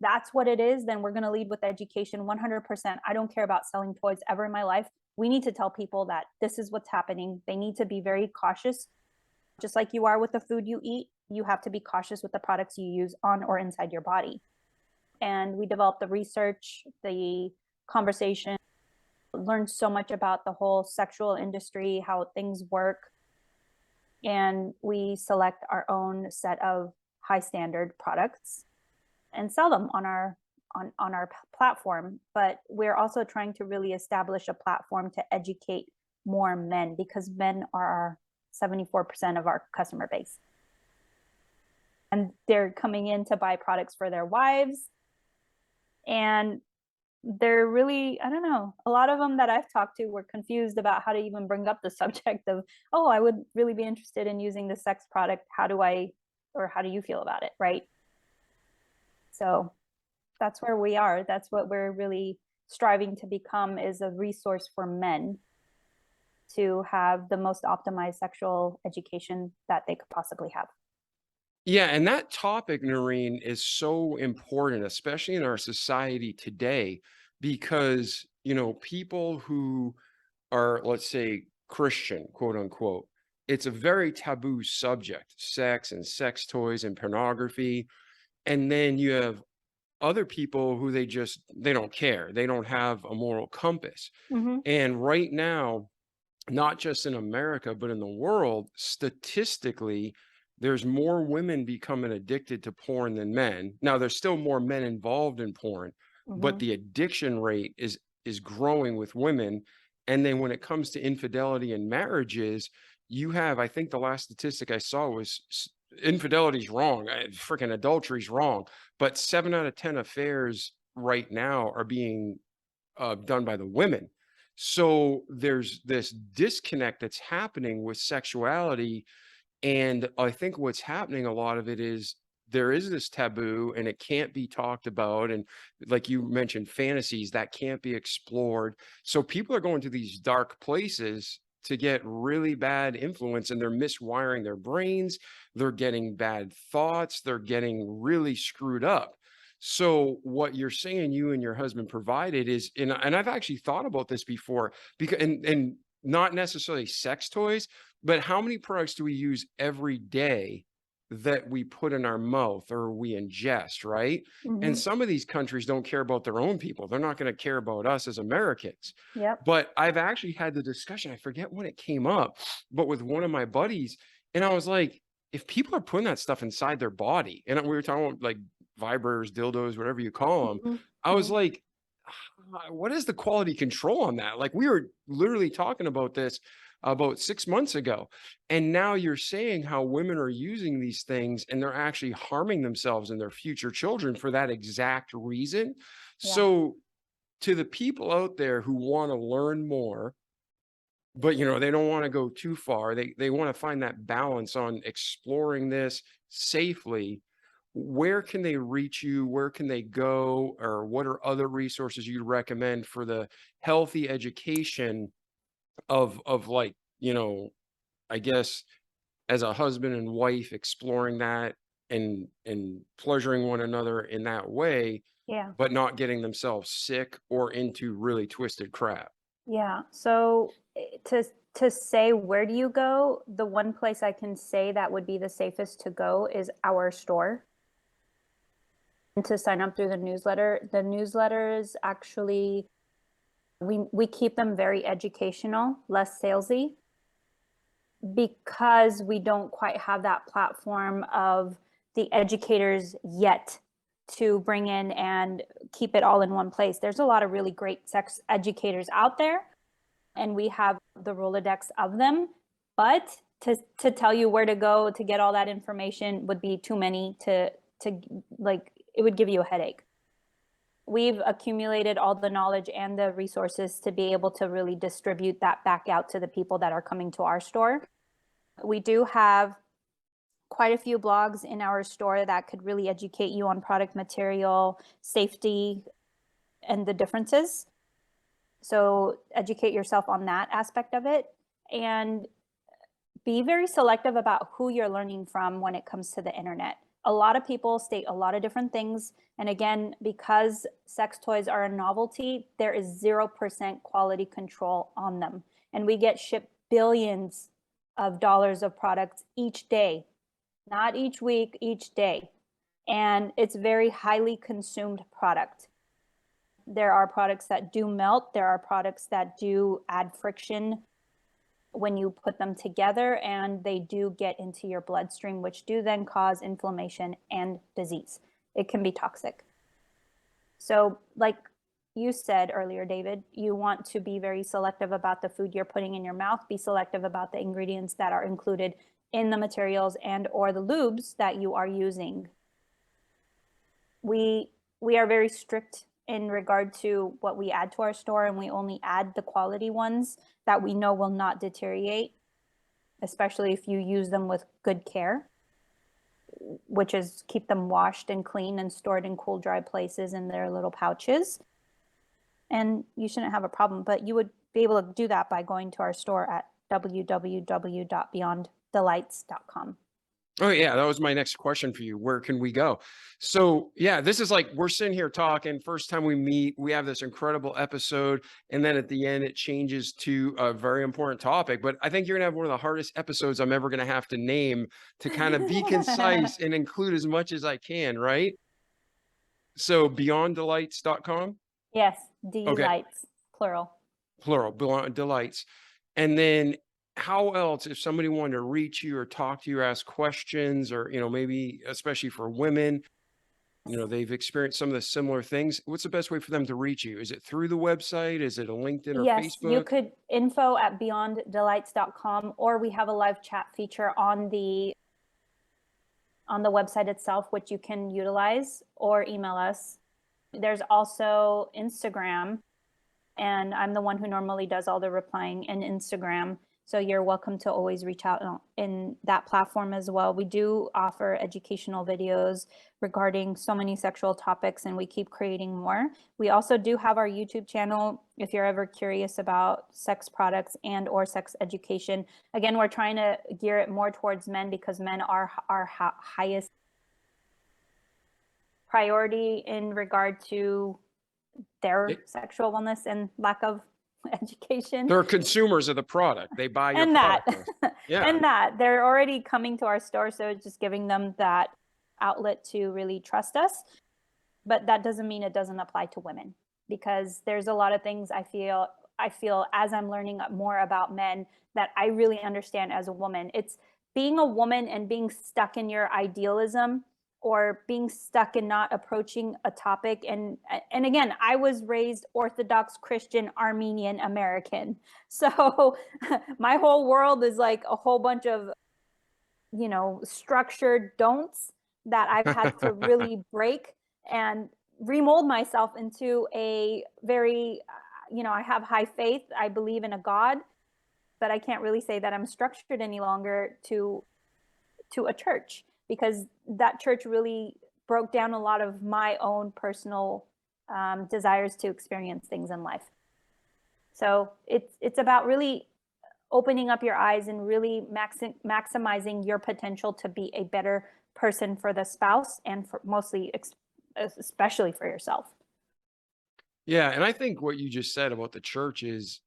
that's what it is, then we're going to lead with education 100%. I don't care about selling toys ever in my life. We need to tell people that this is what's happening. They need to be very cautious. Just like you are with the food you eat, you have to be cautious with the products you use on or inside your body. And we developed the research, the conversation, learned so much about the whole sexual industry, how things work. And we select our own set of high standard products and sell them on our platform. But we're also trying to really establish a platform to educate more men, because men are 74% of our customer base. And they're coming in to buy products for their wives. And they're really, I don't know, a lot of them that I've talked to were confused about how to even bring up the subject of, oh, I would really be interested in using the sex product. How do you feel about it? Right. So that's where we are. That's what we're really striving to become, is a resource for men to have the most optimized sexual education that they could possibly have. Yeah, and that topic, Noreen, is so important, especially in our society today, because, people who are, let's say, Christian, quote unquote, it's a very taboo subject, sex and sex toys and pornography. And then you have other people who they don't care. They don't have a moral compass. Mm-hmm. And right now, not just in America, but in the world, statistically, there's more women becoming addicted to porn than men. Now, there's still more men involved in porn, but Mm-hmm. the addiction rate is growing with women. And then when it comes to infidelity in marriages, you have, I think the last statistic I saw was infidelity's wrong, freaking adultery's wrong, but 7 out of 10 affairs right now are being done by the women. So there's this disconnect that's happening with sexuality. And I think what's happening, a lot of it is there is this taboo and it can't be talked about. And like you mentioned, fantasies that can't be explored. So people are going to these dark places to get really bad influence, and they're miswiring their brains. They're getting bad thoughts. They're getting really screwed up. So what you're saying you and your husband provided is, and I've actually thought about this before, because and not necessarily sex toys, but how many products do we use every day that we put in our mouth or we ingest, right? And Mm-hmm. some of these countries don't care about their own people. They're not going to care about us as Americans. Yep. But I've actually had the discussion, I forget when it came up, but with one of my buddies, and I was like, if people are putting that stuff inside their body, and we were talking about like vibrators, dildos, whatever you call them, I was Mm-hmm. like, what is the quality control on that? Like we were literally talking about this about 6 months ago. And now you're saying how women are using these things and they're actually harming themselves and their future children for that exact reason. Yeah. So to the people out there who want to learn more, but they don't want to go too far, they want to find that balance on exploring this safely. Where can they reach you? Where can they go? Or what are other resources you'd recommend for the healthy education of like, I guess as a husband and wife exploring that and pleasuring one another in that way, Yeah. but not getting themselves sick or into really twisted crap? Yeah. So to say where do you go, the one place I can say that would be the safest to go is our store. And to sign up through the newsletter. The newsletters actually we keep them very educational, less salesy, because we don't quite have that platform of the educators yet to bring in and keep it all in one place. There's a lot of really great sex educators out there, and we have the Rolodex of them. But to tell you where to go to get all that information would be too many to like, it would give you a headache. We've accumulated all the knowledge and the resources to be able to really distribute that back out to the people that are coming to our store. We do have quite a few blogs in our store that could really educate you on product material, safety, and the differences. So educate yourself on that aspect of it, and be very selective about who you're learning from when it comes to the internet. A lot of people state a lot of different things. And again, because sex toys are a novelty, there is 0% quality control on them. And we get shipped billions of dollars of products each day, not each week, each day. And it's very highly consumed product. There are products that do melt. There are products that do add friction when you put them together, and they do get into your bloodstream, which do then cause inflammation and disease. It can be toxic. So like you said earlier, David, you want to be very selective about the food you're putting in your mouth. Be selective about the ingredients that are included in the materials and or the lubes that you are using. We are very strict in regard to what we add to our store, and we only add the quality ones that we know will not deteriorate, especially if you use them with good care, which is keep them washed and clean and stored in cool, dry places in their little pouches. And you shouldn't have a problem, but you would be able to do that by going to our store at www.beyonddelights.com. Oh yeah, that was my next question for you. Where can we go? So yeah, this is like, we're sitting here talking, first time we meet, we have this incredible episode, and then at the end it changes to a very important topic. But I think you're gonna have one of the hardest episodes I'm ever gonna have to name, to kind of be concise and include as much as I can, right? So beyonddelights.com. Yes, Okay. delights, plural. Plural, Beyond Delights. And then how else, if somebody wanted to reach you or talk to you, or ask questions, or, maybe especially for women, they've experienced some of the similar things. What's the best way for them to reach you? Is it through the website? Is it a LinkedIn or Yes, you Facebook? could info@beyonddelights.com, or we have a live chat feature on the website itself, which you can utilize, or email us. There's also Instagram, and I'm the one who normally does all the replying in Instagram. So you're welcome to always reach out in that platform as well. We do offer educational videos regarding so many sexual topics, and we keep creating more. We also do have our YouTube channel if you're ever curious about sex products and or sex education. Again, we're trying to gear it more towards men because men are our highest priority in regard to their sexual wellness and lack of education. They're consumers of the product. They buy your And that, product. Yeah. and that they're already coming to our store. So it's just giving them that outlet to really trust us. But that doesn't mean it doesn't apply to women, because there's a lot of things I feel as I'm learning more about men that I really understand as a woman. It's being a woman and being stuck in your idealism, or being stuck in not approaching a topic. And again, I was raised Orthodox Christian Armenian-American. So my whole world is like a whole bunch of, structured don'ts that I've had to really break and remold myself into a very, I have high faith. I believe in a God, but I can't really say that I'm structured any longer to a church, because that church really broke down a lot of my own personal desires to experience things in life. So it's about really opening up your eyes and really maximizing your potential to be a better person for the spouse, and for especially for yourself. Yeah. And I think what you just said about the church is,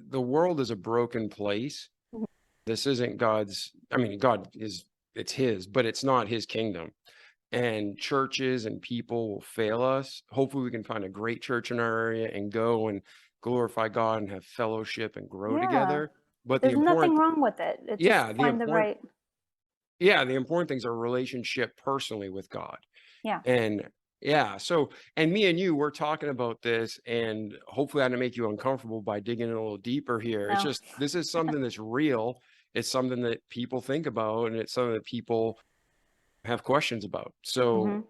the world is a broken place. Mhm. This isn't God's. I mean, God is, it's his, but it's not his kingdom. And churches and people will fail us. Hopefully we can find a great church in our area and go and glorify God and have fellowship and grow Yeah, together. But the there's nothing important, wrong with it. It's yeah, just the find the important, right. yeah, the important things are relationship personally with God. Yeah. And yeah, so, and me and you, we're talking about this, and hopefully I didn't make you uncomfortable by digging in a little deeper here. It's No. just, this is something that's real. It's something that people think about, and it's something that people have questions about. So Mhm.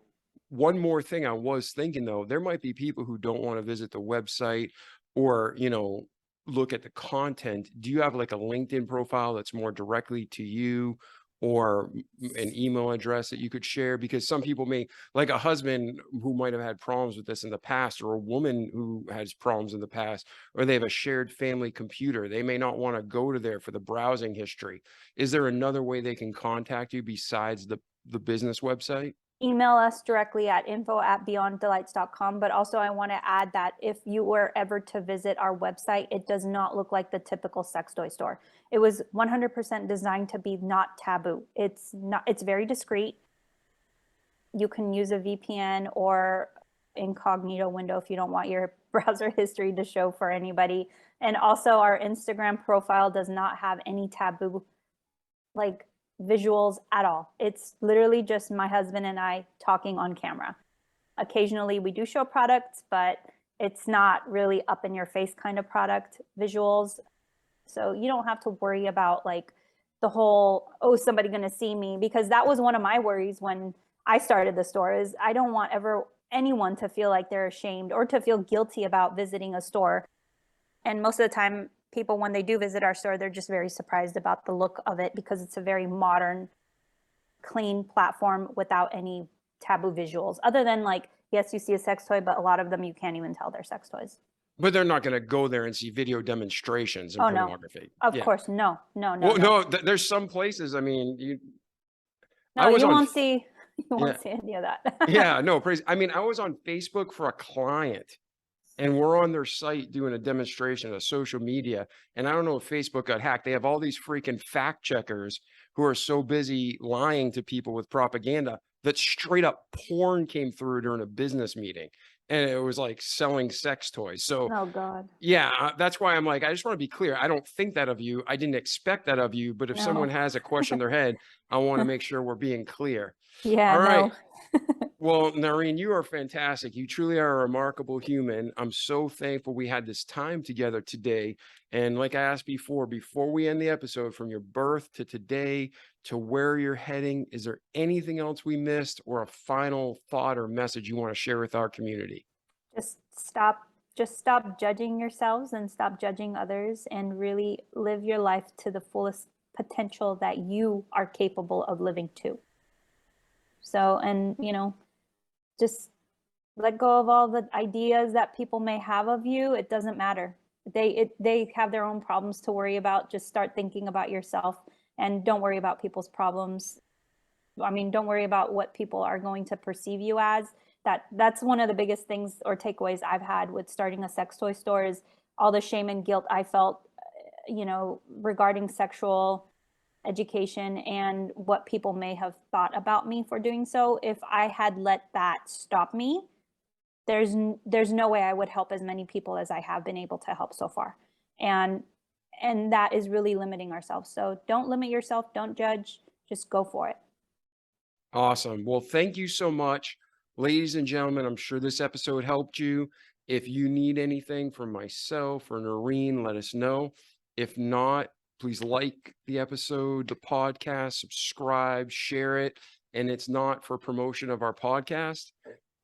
one more thing I was thinking, though, there might be people who don't want to visit the website, or, look at the content. Do you have like a LinkedIn profile that's more directly to you, or an email address that you could share? Because some people may, like a husband who might have had problems with this in the past, or a woman who has problems in the past, or they have a shared family computer. They may not want to go to there for the browsing history. Is there another way they can contact you besides the business website? Email us directly at info@beyonddelights.com. But also I want to add that if you were ever to visit our website, it does not look like the typical sex toy store. It was 100% designed to be not taboo. It's very discreet. You can use a VPN or incognito window if you don't want your browser history to show for anybody. And also our Instagram profile does not have any taboo like visuals at all. It's literally just my husband and I talking on camera. Occasionally we do show products, but it's not really up in your face kind of product visuals. So you don't have to worry about like the whole, oh, somebody going to see me, because that was one of my worries when I started the store. Is I don't want anyone to feel like they're ashamed or to feel guilty about visiting a store. And most of the time, people, when they do visit our store, they're just very surprised about the look of it, because it's a very modern, clean platform without any taboo visuals. Other than like, yes, you see a sex toy, but a lot of them you can't even tell they're sex toys. But they're not going to go there and see video demonstrations and Oh, no. pornography. Of Yeah. course, no. Well, no, there's some places. I mean, No, I was you on, won't see yeah, any of that. yeah, no, praise. I mean, I was on Facebook for a client, and we're on their site doing a demonstration of social media. And I don't know if Facebook got hacked. They have all these freaking fact checkers who are so busy lying to people with propaganda. that straight up porn came through during a business meeting, and it was like selling sex toys. So Oh God. yeah, that's why I'm like, I just want to be clear. I don't think that of you. I didn't expect that of you. But if someone No. has a question in their head, I want to make sure we're being clear. Yeah, All right. no. Well, Narine, you are fantastic. You truly are a remarkable human. I'm so thankful we had this time together today. And like I asked before we end the episode, from your birth to today to where you're heading, is there anything else we missed, or a final thought or message you want to share with our community? Just stop judging yourselves and stop judging others, and really live your life to the fullest potential that you are capable of living to. So, and just let go of all the ideas that people may have of you. It doesn't matter. They have their own problems to worry about. Just start thinking about yourself, and don't worry about people's problems. I mean, don't worry about what people are going to perceive you as. That's one of the biggest things or takeaways I've had with starting a sex toy store, is all the shame and guilt I felt, regarding sexual education and what people may have thought about me for doing so. If I had let that stop me, there's no way I would help as many people as I have been able to help so far. And that is really limiting ourselves. So don't limit yourself, don't judge, just go for it. Awesome. Well, thank you so much. Ladies and gentlemen, I'm sure this episode helped you. If you need anything from myself or Noreen, let us know. If not, please like the episode, the podcast, subscribe, share it. And it's not for promotion of our podcast.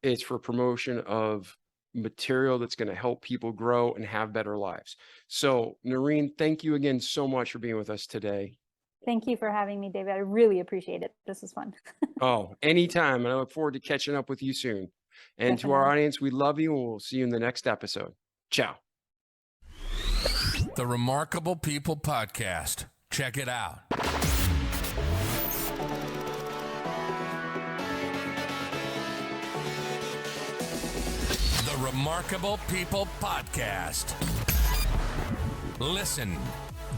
It's for promotion of material that's going to help people grow and have better lives. So, Noreen, thank you again so much for being with us today. Thank you for having me, David. I really appreciate it. This was fun. Oh, anytime. And I look forward to catching up with you soon. And to our audience, we love you, and we'll see you in the next episode. Ciao. The Remarkable People Podcast. Check it out. The Remarkable People Podcast. Listen,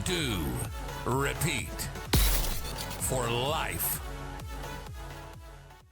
do, repeat. For life.